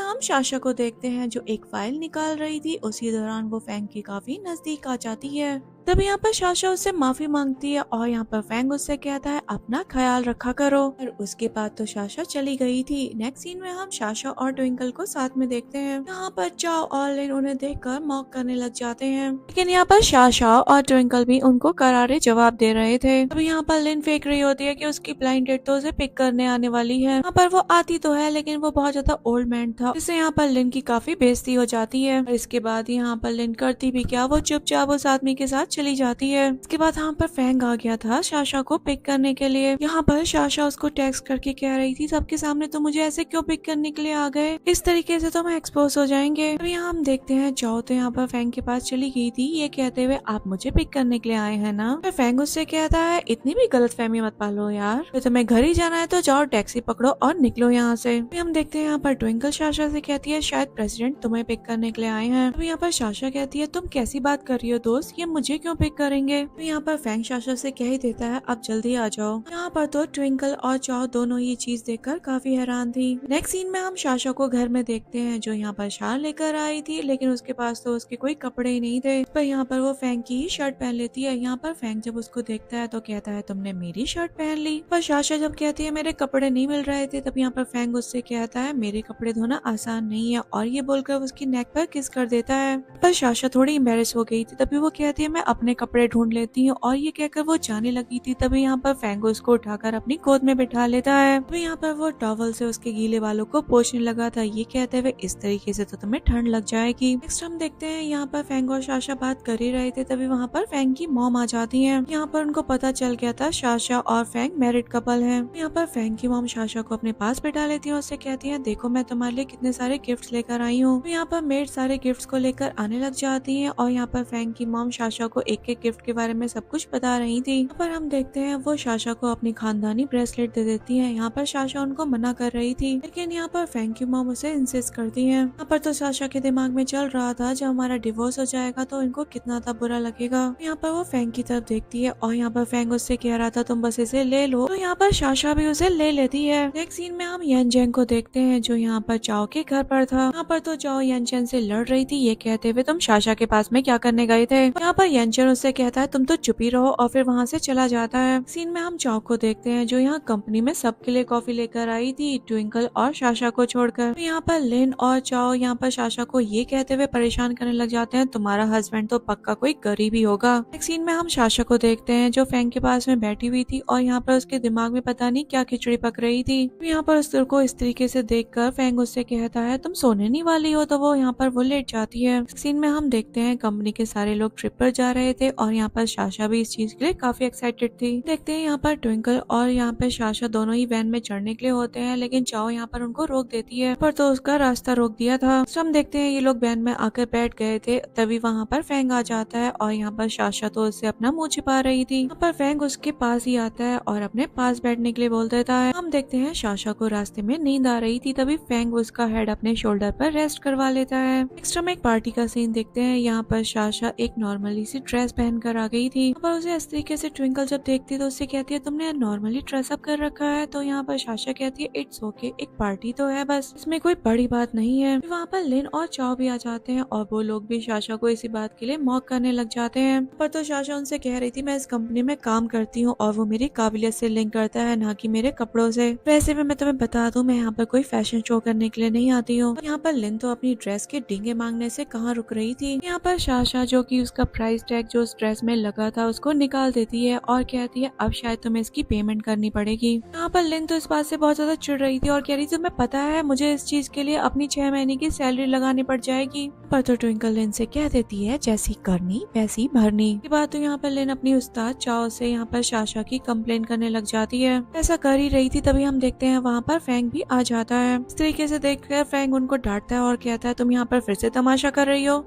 हम साशा को देखते हैं जो एक फाइल निकाल रही थी। उसी दौरान वो फेंग के काफी नजदीक आ जाती है। तब यहाँ पर साशा उससे माफी मांगती है और यहाँ पर फेंग उससे कहता है अपना ख्याल रखा करो। और उसके बाद तो साशा चली गई थी। नेक्स्ट सीन में हम साशा और ट्विंकल को साथ में देखते हैं। यहाँ पर चाओ और लिन उन्हें देखकर मॉक करने लग जाते हैं, लेकिन यहाँ पर साशा और ट्विंकल भी उनको करारे जवाब दे रहे थे। अभी यहाँ पर लिन फेंक रही होती है कि उसकी ब्लाइंड डेट तो उसे पिक करने आने वाली है। यहाँ पर वो आती तो है लेकिन वो बहुत ज्यादा ओल्ड मैन था, जिससे यहाँ पर लिन की काफी बेइज्जती हो जाती है। और इसके बाद यहाँ पर लिन करती भी क्या, वो चुपचाप उस आदमी के साथ चली जाती है। इसके बाद यहाँ पर फेंग आ गया था साशा को पिक करने के लिए। यहाँ पर साशा उसको टेक्स्ट करके कह रही थी सबके सामने तो मुझे ऐसे क्यों पिक करने के लिए आ गए, इस तरीके से तो मैं एक्सपोज हो जाएंगे। अभी यहाँ हम देखते हैं चाओ तो यहाँ पर फेंग के पास चली गई थी ये कहते हुए आप मुझे पिक करने के लिए आए हैं ना। फिर फेंग उससे कहता है इतनी भी गलतफहमी मत पालो यार, तो तुम्हें घर ही जाना है तो जाओ टैक्सी पकड़ो और निकलो यहाँ से। अभी हम देखते हैं यहाँ पर ट्विंकल साशा से कहती है शायद प्रेसिडेंट तुम्हें पिक करने के लिए आए हैं। अभी यहाँ पर साशा कहती है तुम कैसी बात कर रही हो दोस्त, ये मुझे क्यों पिक करेंगे। तो यहाँ पर फेंग साशा से कह ही देता है अब जल्दी आ जाओ। यहाँ पर तो ट्विंकल और चाओ दोनों ये चीज देखकर काफी हैरान थी। नेक्स्ट सीन में हम साशा को घर में देखते हैं जो यहाँ पर शाल लेकर आई थी, लेकिन उसके पास तो उसके कोई कपड़े ही नहीं थे। पर यहाँ पर वो फेंग की ही शर्ट पहन लेती है। यहाँ पर फेंग जब उसको देखता है तो कहता है तुमने मेरी शर्ट पहन ली। पर साशा जब कहती है मेरे कपड़े नहीं मिल रहे थे, तब यहाँ पर फेंग उससे कहता है मेरे कपड़े धोना आसान नहीं है, और ये बोलकर उसकी नेक पर किस कर देता है। पर साशा थोड़ी एम्बेरस हो गई थी, तभी वो कहती है मैं अपने कपड़े ढूंढ लेती हूँ, और ये कहकर वो जाने लगी थी। तभी यहाँ पर फेंग उसको उठाकर अपनी गोद में बिठा लेता है। तभी यहाँ पर वो टॉवल से उसके गीले बालों को पोंछने लगा था, ये कहते हुए इस तरीके से तो तुम्हें ठंड लग जाएगी। नेक्स्ट हम देखते हैं यहाँ पर फेंग और साशा बात कर ही रहे थे, तभी वहाँ पर फेंग की मॉम आ जाती है। यहाँ पर उनको पता चल गया था साशा और फेंग मैरिड कपल है। यहाँ पर फेंग की मॉम साशा को अपने पास बिठा लेती है, उससे कहती है देखो मैं तुम्हारे लिए कितने सारे गिफ्ट्स लेकर आई हूँ। यहाँ पर मेड सारे गिफ्ट्स को लेकर आने लग जाती है, और यहाँ पर फेंग की मॉम साशा को एक एक गिफ्ट के बारे में सब कुछ बता रही थी। यहाँ पर हम देखते हैं वो साशा को अपनी खानदानी ब्रेसलेट दे देती है। यहाँ पर साशा उनको मना कर रही थी, लेकिन यहाँ पर फेंग की मॉम उसे इंसिस्ट करती है। यहाँ पर तो साशा के दिमाग में चल रहा था जब हमारा डिवोर्स हो जाएगा तो इनको कितना था बुरा लगेगा। यहाँ पर वो फेंग की तरफ देखती है, और यहाँ पर फेंग उससे कह रहा था तुम बस इसे ले लो, तो यहाँ पर साशा भी उसे ले लेती है। नेक्स्ट सीन में हम येनचेन को देखते हैं जो यहाँ पर चाओ के घर पर था। यहाँ पर तो चाओ येनचेन से लड़ रही थी, ये कहते हुए तुम साशा के पास में क्या करने गए थे। यहाँ पर येनचेन उससे कहता है तुम तो चुप ही रहो, और फिर वहाँ से चला जाता है। सीन में हम चाओ को देखते हैं जो यहाँ कंपनी में सबके लिए कॉफी लेकर आई थी, ट्विंकल और साशा को छोड़कर। यहाँ पर लिन और चाओ यहाँ पर साशा को ये कहते हुए परेशान करने लग जाते हैं तुम्हारा हस्बैंड तो पक्का कोई गरीब ही होगा। नेक्स्ट सीन में हम साशा को देखते हैं जो फेंग के पास में बैठी हुई थी, और यहाँ पर उसके दिमाग में पता नहीं क्या खिचड़ी पक रही थी। यहाँ पर उस को इस तरीके से देखकर फेंग उससे कहता है तुम सोने नहीं वाली हो, तो वो यहाँ पर वो लेट जाती है। सीन में हम देखते हैं कंपनी के सारे लोग ट्रिप पर जा रहे थे, और यहाँ पर साशा भी इस चीज के लिए काफी एक्साइटेड थी। देखते हैं यहाँ पर ट्विंकल और यहाँ पर साशा दोनों ही वैन में चढ़ने के लिए होते हैं, लेकिन चाओ यहाँ पर उनको रोक देती है, पर तो उसका रास्ता रोक दिया था। तो हम देखते हैं ये लोग वैन में आकर बैठ गए थे, तभी वहाँ पर फेंग आ जाता है, और यहाँ पर साशा तो उससे अपना मुंह छिपा रही थी। यहाँ पर फेंग उसके पास ही आता है और अपने पास बैठने के लिए बोल देता है। हम देखते हैं साशा को रास्ते में नींद आ रही थी, तभी फेंग उसका हेड अपने शोल्डर पर रेस्ट करवा लेता है। नेक्स्ट हम एक पार्टी का सीन देखते हैं। यहाँ पर साशा एक नॉर्मली सी ड्रेस पहनकर आ गई थी, पर उसे इस तरीके से ट्विंकल जब देखती है तो उससे कहती है तुमने नॉर्मली ड्रेसअप कर रखा है। तो यहाँ पर साशा कहती है इट्स ओके, एक पार्टी तो है बस, इसमें कोई बड़ी बात नहीं है। वहाँ पर लिन और चाओ भी आ जाते हैं, और वो लोग भी साशा को इसी बात के लिए मॉक करने लग जाते हैं। पर तो साशा उनसे कह रही थी मैं इस कंपनी में काम करती हूँ, और वो मेरी काबिलियत से लिंक करता है, ना कि मेरे कपड़ों से। वैसे भी मैं तुम्हें बता दूं मैं यहाँ पर कोई फैशन शो करने के लिए नहीं आती हूँ। यहाँ पर लिन तो अपनी ड्रेस के डींगे मांगने से कहाँ रुक रही थी। यहाँ पर साशा जो कि उसका प्राइस टैग जो उस ड्रेस में लगा था उसको निकाल देती है और कहती है अब शायद तुम्हें इसकी पेमेंट करनी पड़ेगी। यहाँ पर लिन तो इस बात से बहुत ज्यादा चिढ़ रही थी और कह रही थी तुम्हें पता है मुझे इस चीज के लिए अपनी 6 महीने की सैलरी लगानी पड़ जाएगी। पर तो ट्विंकल लिन से कह देती है जैसी करनी वैसी भरनी। के बाद तो यहाँ पर लिन अपनी उस्ताद चाओ से यहाँ पर साशा की कंप्लेन करने लग जाती है। ऐसा कर ही रही थी तभी हम देखते हैं वहाँ पर फ्रैंक भी आ जाता है। इस तरीके से देखकर फ्रैंक उनको डांटता है और कहता है तुम यहाँ पर फिर से तमाशा कर रही हो।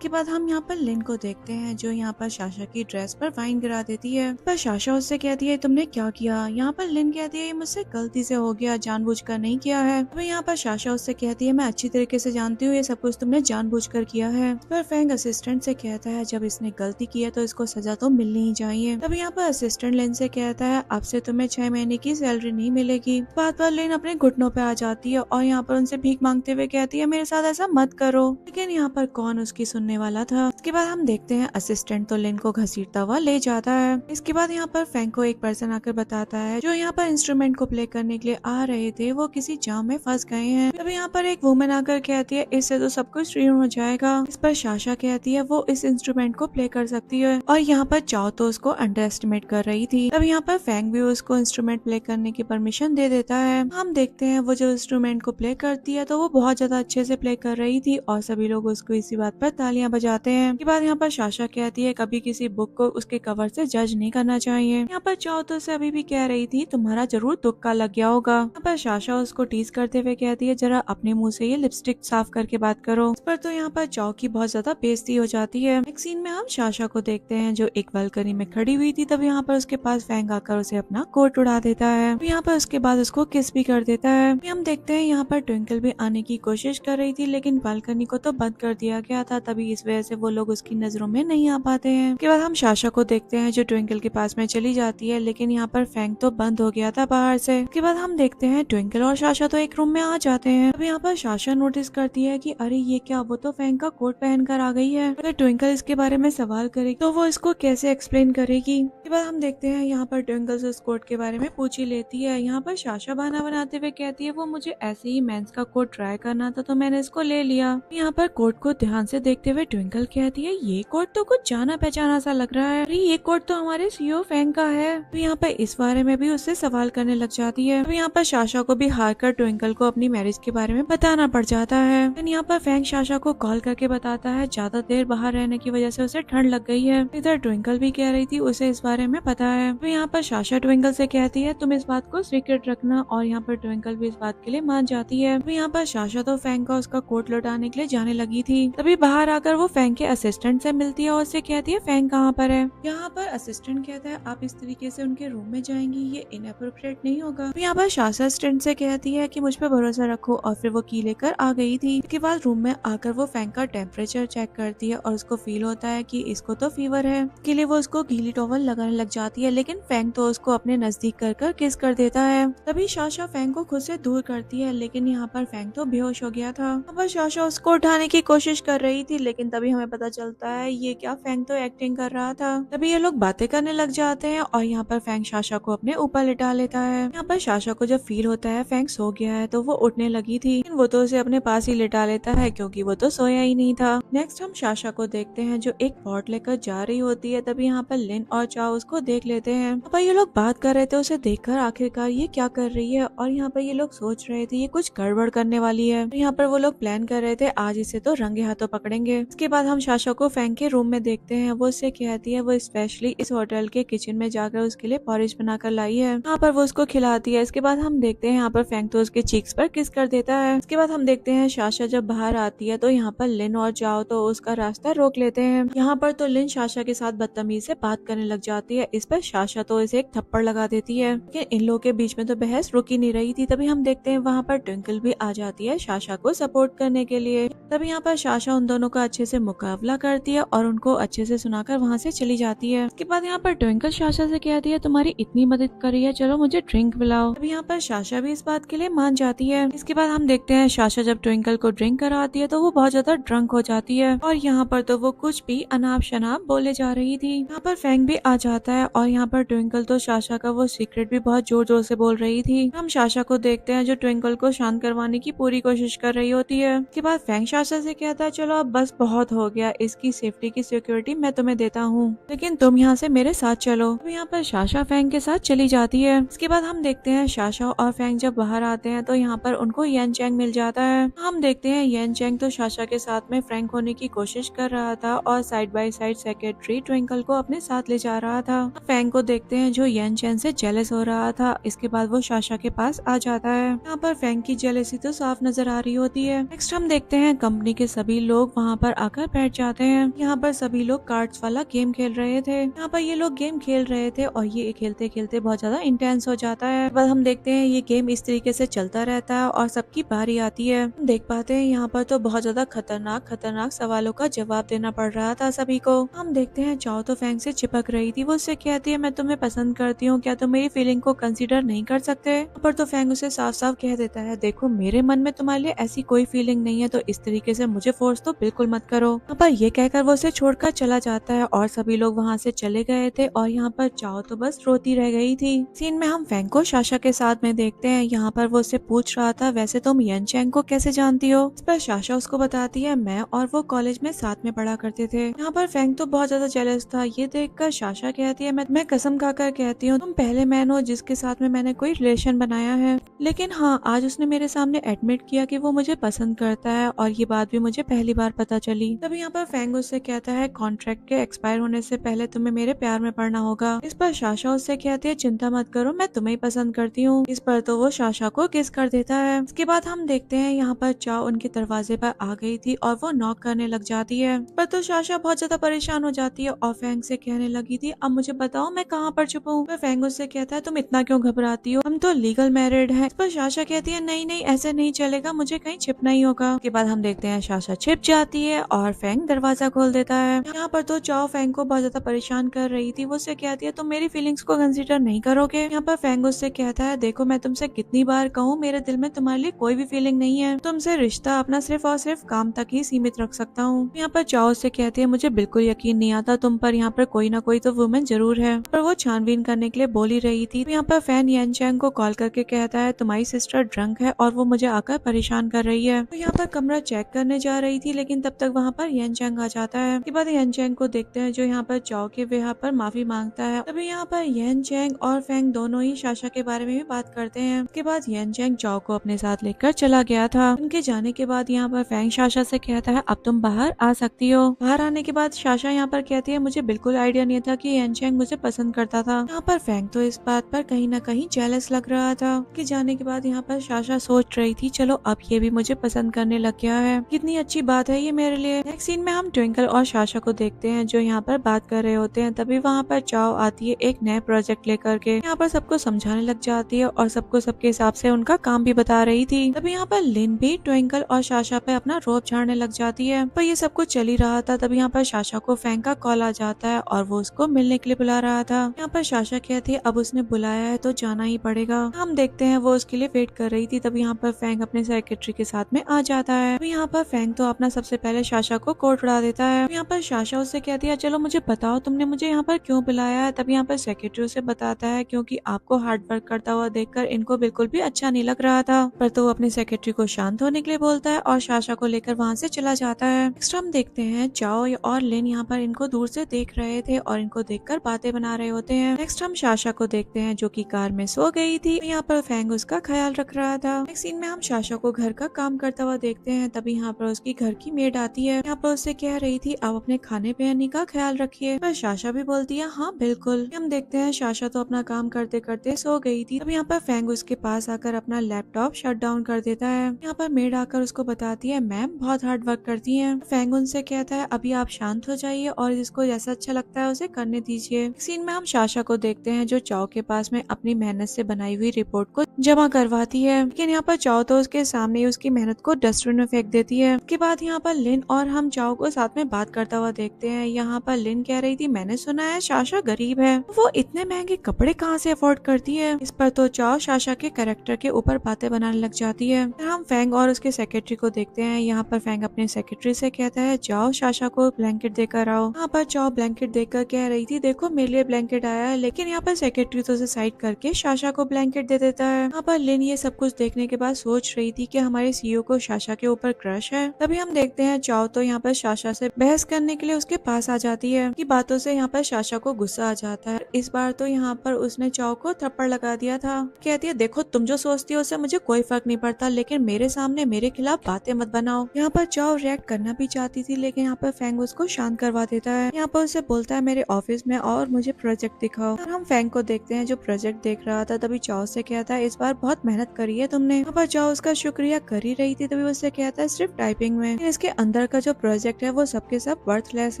के बाद हम यहाँ पर लिन को देखते हैं जो यहाँ पर साशा की ड्रेस पर वाइन गिरा देती है। पर साशा उससे कहती है तुमने क्या किया। यहाँ पर लिन कहती है ये मुझसे गलती से हो गया, जानबूझकर नहीं किया है। तो यहाँ पर साशा उससे कहती है मैं अच्छी तरीके से जानती हूँ ये सब कुछ तुमने जानबूझकर किया है। पर फ्रैंक असिस्टेंट से कहता है जब इसने गलती की है तो इसको सजा तो मिलनी ही चाहिए। तब यहाँ पर असिस्टेंट लिन से कहता है अब से तुम्हें 6 महीने की सैलरी नहीं मिलेगी। बात पर लिन अपने घुटनों पे आ जाती है और यहाँ पर उनसे भीख मांगते हुए कहती है मेरे साथ ऐसा मत करो। लेकिन यहाँ पर कौन उसकी सुनने वाला था। इसके बाद हम देखते हैं असिस्टेंट तो लिन को घसीटता हुआ ले जाता है। इसके बाद यहाँ पर फ्रैंक को एक पर्सन आकर बताता है जो यहाँ पर इंस्ट्रूमेंट को प्ले करने के लिए आ रहे थे वो किसी जाम में फंस गए हैं। तब यहाँ पर एक वुमेन आकर कहती है इससे तो सब कुछ रुइन हो जाएगा। इस पर साशा कहती है वो इस इंस्ट्रूमेंट को प्ले कर सकती है और यहाँ पर चाओ तो उसको अंडर एस्टिमेट कर रही थी। तब यहाँ पर फ्रैंक भी उसको इंस्ट्रूमेंट प्ले करने की परमिशन दे देता है। हम देखते हैं वो जो इंस्ट्रूमेंट को प्ले करती है तो वो बहुत ज्यादा अच्छे से प्ले कर रही थी और सभी लोग उसको इसी बात पर तालियां बजाते हैं। के बाद यहाँ पर साशा कहती है कभी किसी बुक को उसके कवर से जज नहीं करना चाहिए। यहाँ पर चाओ तो से अभी भी कह रही थी तुम्हारा जरूर तुक्का लग गया होगा। यहाँ पर साशा उसको टीज करते हुए कहती है जरा अपने मुंह से ये लिपस्टिक साफ करके बात करो। इस पर तो यहाँ पर चाओ की बहुत ज्यादा बेइज्जती हो जाती है। एक सीन में हम साशा को देखते हैं जो एक बालकनी में खड़ी हुई थी। तब यहाँ पर उसके पास फ्रैंक आकर उसे अपना कोट उड़ा देता है। यहाँ पर उसके बाद उसको किस भी कर देता है। हम देखते हैं यहाँ पर ट्विंकल भी आने की कोशिश कर रही थी लेकिन बालकनी को तो बंद कर दिया गया था तभी इस वजह से वो लोग उसकी नजरों में नहीं आ पाते हैं। उसके बाद हम साशा को देखते हैं जो ट्विंकल के पास में चली जाती है लेकिन यहाँ पर फ्रैंक तो बंद हो गया था बाहर से। उसके बाद हम देखते हैं ट्विंकल और साशा तो एक रूम में आ जाते हैं। अब यहाँ पर साशा नोटिस करती है कि अरे ये क्या, वो तो फ्रैंक का कोट पहन कर आ गई है। अगर ट्विंकल इसके बारे में सवाल करेगी तो वो इसको कैसे एक्सप्लेन करेगी। उसके बाद हम देखते हैं यहाँ पर ट्विंकल से उस कोट के बारे में पूछ ही लेती है। यहाँ पर साशा बहाना बनाते हुए कहती है वो मुझे ऐसे ही मेंस का कोट ट्राई करना था तो मैंने इसको ले लिया। यहाँ पर कोट को ध्यान से देखते हुए ट्विंकल कहती है ये कोट तो कुछ जाना पहचाना सा लग रहा है। अरे ये कोट तो हमारे सीईओ फ्रैंक का है। तो यहाँ पर इस बारे में भी उससे सवाल करने लग जाती है। तो यहाँ पर साशा को भी हार कर ट्विंकल को अपनी मैरिज के बारे में बताना पड़ जाता है। फिर यहाँ पर फ्रैंक साशा को कॉल करके बताता है ज्यादा देर बाहर रहने की वजह से उसे ठंड लग गई है। इधर ट्विंकल भी कह रही थी उसे इस बारे में पता है। तो यहाँ पर साशा ट्विंकल से कहती है तुम इस बात को सीक्रेट रखना और यहाँ पर ट्विंकल भी इस बात के लिए मान जाती है। तो यहाँ पर साशा तो फ्रैंक का उसका कोट लौटाने के लिए जाने लगी थी तभी बाहर आकर वो फ्रैंक के असिस्टेंट से मिलती है और उससे कहती है फ्रैंक कहाँ पर है। यहाँ पर असिस्टेंट कहता है आप इस तरीके से उनके रूम में जाएंगी ये इनअप्रोप्रिएट नहीं होगा। तो यहाँ पर साशा असिस्टेंट से कहती है कि मुझ पर भरोसा रखो और फिर वो की लेकर आ गई थी। इसके बाद रूम में आकर वो फ्रैंक का टेम्परेचर चेक करती है और उसको फील होता है कि इसको तो फीवर है। इसके लिए वो उसको गीली टॉवल लगाने लग जाती है लेकिन फ्रैंक तो उसको अपने नजदीक कर किस कर देता है। तभी साशा फ्रैंक को खुद से दूर करती है लेकिन यहाँ पर फ्रैंक तो बेहोश हो गया था। यहाँ पर साशा उसको उठाने की कोशिश कर रही थी लेकिन तभी हमें पता चलता है ये क्या, फ्रैंक तो एक्टिंग कर रहा था। तभी ये लोग बातें करने लग जाते हैं और यहाँ पर फ्रैंक साशा को अपने ऊपर लिटा लेता है। यहाँ पर साशा को जब फील होता है फ्रैंक सो गया है तो वो उठने लगी थी लेकिन वो तो उसे अपने पास ही लिटा लेता है क्योंकि वो तो सोया ही नहीं था। नेक्स्ट हम साशा को देखते हैं जो एक पॉट लेकर जा रही होती है। तभी यहाँ पर लिन और चाओ उसको देख लेते हैं। यहाँ पर ये लोग बात कर रहे थे उसे देखकर आखिरकार ये क्या कर रही है और यहाँ पर ये लोग सोच रहे थे ये कुछ गड़बड़ करने वाली है। तो यहाँ पर वो लोग प्लान कर रहे थे आज इसे तो रंगे हाथों पकड़ेंगे। इसके बाद हम साशा को फ्रैंक के रूम में देखते हैं। वो उससे कहती है वो स्पेशली इस होटल के किचन में जाकर उसके लिए पॉरिश बनाकर लाई है। यहाँ पर वो उसको खिलाती है। इसके बाद हम देखते हैं यहाँ पर फ्रैंक तो उसके चीक्स पर किस कर देता है। इसके बाद हम देखते हैं साशा जब बाहर आती है तो यहाँ पर लिन और चाओ तो उसका रास्ता रोक लेते हैं। यहाँ पर तो लिन साशा के साथ बदतमीजी से बात करने लग जाती है। इस पर साशा तो इसे एक थप्पड़ लगा देती है लेकिन इन लोगों के बीच में तो बहस रुक ही नहीं रही थी। तभी हम देखते हैं वहाँ पर ट्विंकल भी आ जाती है साशा को सपोर्ट करने के लिए। तभी यहाँ पर साशा उन दोनों का अच्छे से मुकाबला करती है और उनको अच्छे से सुनाकर वहाँ से चली जाती है। इसके बाद यहाँ पर ट्विंकल साशा से कहती है तुम्हारी इतनी मदद करी है चलो मुझे ड्रिंक पिलाओ। तभी यहाँ पर साशा भी इस बात के लिए मान जाती है। इसके बाद हम देखते हैं साशा जब ट्विंकल को ड्रिंक कराती है तो वो बहुत ज्यादा ड्रंक हो जाती है और यहाँ पर तो वो कुछ भी अनाप शनाप बोले जा रही थी। यहाँ पर फ्रैंक भी आ जाता है और यहाँ पर ट्विंकल तो साशा का वो सीक्रेट भी बहुत जोर जोर से बोल रही थी। हम साशा को देखते हैं जो ट्विंकल को शांत करवाने की पूरी कोशिश कर रही होती है। इसके बाद फ्रैंक साशा से कहता है चलो अब बस बहुत हो गया, इसकी सेफ्टी की सिक्योरिटी मैं तुम्हें देता हूँ, लेकिन तुम यहाँ से मेरे साथ चलो। तो यहाँ पर शाशा फैंग के साथ चली जाती है। इसके बाद हम देखते हैं शाशा और फैंग जब बाहर आते हैं तो यहाँ पर उनको येन चैंग मिल जाता है। हम देखते हैं येन चैंग तो शाशा के साथ में फ्रैंक होने की कोशिश कर रहा था और side by side secretary twinkle को अपने साथ ले जा रहा था। फैंग को देखते हैं जो येन चैंग से जेलस हो रहा था। इसके बाद वो शाशा के पास आ जाता है। यहाँ पर फैंग की जेलसी तो साफ नजर आ रही होती है। नेक्स्ट हम देखते हैं कंपनी के सभी लोग वहाँ पर आकर बैठ जाते हैं। यहाँ पर सभी लोग कार्ड्स वाला गेम खेल रहे थे। यहाँ पर ये लोग गेम खेल रहे थे और ये खेलते खेलते बहुत ज्यादा इंटेंस हो जाता है। बस हम देखते हैं ये गेम इस तरीके से चलता रहता है और सबकी बारी आती है। हम देख पाते हैं यहाँ पर तो बहुत ज्यादा खतरनाक सवालों का जवाब देना पड़ रहा था सभी को। हम देखते हैं चाओ तो फैंग से चिपक रही थी। वो उससे कहती है मैं तुम्हें पसंद करती हूँ, क्या तुम मेरी फीलिंग को कंसीडर नहीं कर सकते? पर तो फैंग उसे साफ साफ कह देता है देखो मेरे मन में तुम्हारे लिए ऐसी कोई फीलिंग नहीं है, तो इस तरीके से मुझे फोर्स तो बिल्कुल मत करो। यहाँ पर ये कहकर वो उसे छोड़कर चला जाता है और सभी लोग वहाँ से चले गए थे और यहाँ पर चाओ तो बस रोती रह गई थी। सीन में हम फैंग को शाशा के साथ में देखते हैं। यहाँ पर वो उससे पूछ रहा था वैसे तुम येन चैंग को कैसे जानती हो? इस पर शाशा उसको बताती है मैं और वो कॉलेज में साथ में पढ़ा करते थे। यहाँ पर फैंग तो बहुत ज्यादा जेलस था। ये देखकर शाशा कहती है मैं कसम खाकर कहती हूँ तुम पहले मैन हो जिसके साथ में मैंने कोई रिलेशन बनाया है, लेकिन हाँ आज उसने मेरे सामने एडमिट किया कि वो मुझे पसंद करता है और ये बात भी मुझे पहली बार पता चली। तभी यहाँ पर फैंग उससे कहता है कॉन्ट्रैक्ट के एक्सपायर होने से पहले तुम्हें मेरे प्यार में पड़ना होगा। इस पर शाशा उससे कहती है चिंता मत करो मैं तुम्हें ही पसंद करती हूँ। इस पर तो वो शाशा को किस कर देता है। इसके बाद हम देखते हैं यहाँ पर चाओ उनके दरवाजे पर आ गई थी और वो नॉक करने लग जाती है। पर तो शाशा बहुत ज्यादा परेशान हो जाती है और फैंग से कहने लगी थी अब मुझे बताओ मैं कहाँ पर छुपूं? फैंग उससे कहता है तुम इतना क्यों घबराती हो, हम तो लीगल मैरिड है। इस पर शाशा कहती है नहीं नहीं ऐसे नहीं चलेगा, मुझे कहीं छिपना ही होगा। उसके बाद हम देखते हैं शाशा छिप जाती है और फैंग दरवाजा खोल देता है। यहाँ पर तो चाओ फैंग को बहुत ज्यादा परेशान कर रही थी। वो उससे कहती है तुम मेरी फीलिंग्स को कंसीडर नहीं करोगे? यहाँ पर फैंग उससे कहता है देखो मैं तुमसे कितनी बार कहूँ मेरे दिल में तुम्हारे लिए कोई भी फीलिंग नहीं है, तुमसे रिश्ता अपना सिर्फ और सिर्फ काम तक ही सीमित रख सकता हूँ। यहाँ पर चाओ से कहती है मुझे बिल्कुल यकीन नहीं आता तुम पर, यहाँ पर कोई ना कोई तो वुमेन जरूर है। पर वो छानबीन करने के लिए बोल ही रही थी। यहाँ पर फैन येन चैंग को कॉल करके कहता है तुम्हारी सिस्टर ड्रंक है और वो मुझे आकर परेशान कर रही है। तो यहाँ पर कमरा चेक करने जा रही थी लेकिन तब तक वहाँ पर येन चैंग आ जाता है। इसके बाद येन चैंग को देखते हैं जो यहाँ पर चाओ के बेहा पर माफी मांगता है। तभी यहाँ पर येन चैंग और फैंग दोनों ही शाशा के बारे में भी बात करते हैं। उसके बाद येन चैंग चाओ को अपने साथ लेकर चला गया था। उनके जाने के बाद यहाँ पर फैंग शाशा से कहता है अब तुम बाहर आ सकती हो। बाहर आने के बाद शाशा यहाँ पर कहती है मुझे बिल्कुल आइडिया नहीं था कि येन चैंग मुझे पसंद करता था। यहाँ पर फैंग तो इस बात पर कहीं ना कहीं जेलस लग रहा था। कि जाने के बाद यहाँ पर शाशा सोच रही थी चलो अब ये भी मुझे पसंद करने लग गया है, कितनी अच्छी बात है ये मेरे लिए। नेक्स्ट सीन में हम ट्विंकल और शाशा को देखते हैं जो यहाँ पर बात कर रहे होते हैं। तभी वहाँ पर चाओ आती है एक नए प्रोजेक्ट लेकर के। यहाँ पर सबको समझाने लग जाती है और सबको सबके हिसाब से उनका काम भी बता रही थी। तभी यहाँ पर लिन भी ट्विंकल और शाशा पे अपना रोब झाड़ने लग जाती है। पर ये सब कुछ चल ही रहा था तभी यहाँ पर शाशा को फैंग का कॉल आ जाता है और वो उसको मिलने के लिए बुला रहा था। यहाँ पर शाशा कहती है अब उसने बुलाया है तो जाना ही पड़ेगा। हम देखते हैं वो उसके लिए वेट कर रही थी। तभी यहाँ पर फैंग अपने सेक्रेटरी के साथ में आ जाता है। अभी यहाँ पर फैंग तो अपना सबसे पहले शाशा को कोट उड़ा देता है। यहाँ पर शाशा उससे कहती है चलो मुझे बताओ तुमने मुझे यहाँ पर क्यों बुलाया है। तभी यहाँ पर सेक्रेटरी उसे बताता है क्योंकि आपको हार्ड वर्क करता हुआ देखकर इनको बिल्कुल भी अच्छा नहीं लग रहा था। पर तो वो अपने सेक्रेटरी को शांत होने के लिए बोलता है और शाशा को लेकर वहाँ से चला जाता है। नेक्स्ट हम देखते हैं चाओ और लिन यहाँ पर इनको दूर से देख रहे थे और इनको देखकर बातें बना रहे होते हैं। नेक्स्ट हम शाशा को देखते हैं जो कि कार में सो गई थी। यहाँ पर फैंग उसका ख्याल रख रहा था। नेक्स्ट सीन में हम शाशा को घर का काम करता हुआ देखते हैं। तभी यहाँ पर उसकी घर की मेड आती है। यहाँ पर उससे कह रही थी आप अपने खाने पीने का ख्याल रखिए। पर शाशा भी बोलती है हाँ बिल्कुल। हम देखते हैं शाशा तो अपना काम करते करते सो गई थी। तब यहाँ पर फैंग उसके पास आकर अपना लैपटॉप शट डाउन कर देता है। यहाँ पर मेड आकर उसको बताती है मैम बहुत हार्ड वर्क करती है। फैंग उनसे कहता है अभी आप शांत हो जाइए और जिसको जैसा अच्छा लगता है उसे करने दीजिए। सीन में हम शाशा को देखते हैं जो चाओ के पास में अपनी मेहनत से बनाई हुई रिपोर्ट को जमा करवाती है। लेकिन यहाँ पर चाओ तो उसके सामने उसकी मेहनत को डस्टबिन में फेंक देती है। उसके बाद यहाँ पर लिन और हम चाओ को साथ में बात करता हुआ देखते हैं। यहाँ पर लिन कह रही थी मैंने सुना है शाशा गरीब है, वो इतने महंगे कपड़े कहाँ से अफोर्ड करती है। इस पर तो चाओ शाशा के कैरेक्टर के ऊपर बातें बनाने लग जाती है। फिर हम फैंग और उसके सेक्रेटरी को देखते हैं। यहाँ पर फैंग अपने सेक्रेटरी से कहता है जाओ शाशा को ब्लैंकेट देकर आओ। यहाँ पर चाओ ब्लैंकेट देकर कह रही थी देखो मेरे लिए ब्लैंकेट आया है, लेकिन यहाँ पर सेक्रेटरी तो उसे साइड करके शाशा को ब्लैंकेट दे देता है। यहाँ पर लिन ये सब कुछ देखने के बाद सोच रही थी कि हमारे सीईओ को शाशा के ऊपर क्रश है। तभी हम देखते हैं चाओ तो यहाँ पर शाशा से बहस करने के लिए उसके पास आ जाती है। की बातों से यहाँ पर शाशा को गुस्सा आ जाता है। इस बार तो यहाँ पर उसने चाओ को थप्पड़ लगा दिया था। कहती है देखो तुम जो सोचती हो उससे मुझे कोई फर्क नहीं पड़ता, लेकिन मेरे सामने मेरे खिलाफ बातें मत बनाओ। यहाँ पर चाओ रिएक्ट करना भी चाहती थी, लेकिन यहाँ पर फेंग उसको शांत करवा देता है। यहाँ पर उसे बोलता है मेरे ऑफिस में और मुझे प्रोजेक्ट दिखाओ। और हम फेंग को देखते हैं जो प्रोजेक्ट देख रहा था। तभी चाओ से कहता है इस बार बहुत मेहनत करी है तुमने। यहाँ पर चाओ उसका शुक्रिया कर ही रही थी, तभी उससे कहता है सिर्फ टाइपिंग में, इसके अंदर का जो प्रोजेक्ट है वो सबके सब वर्थलेस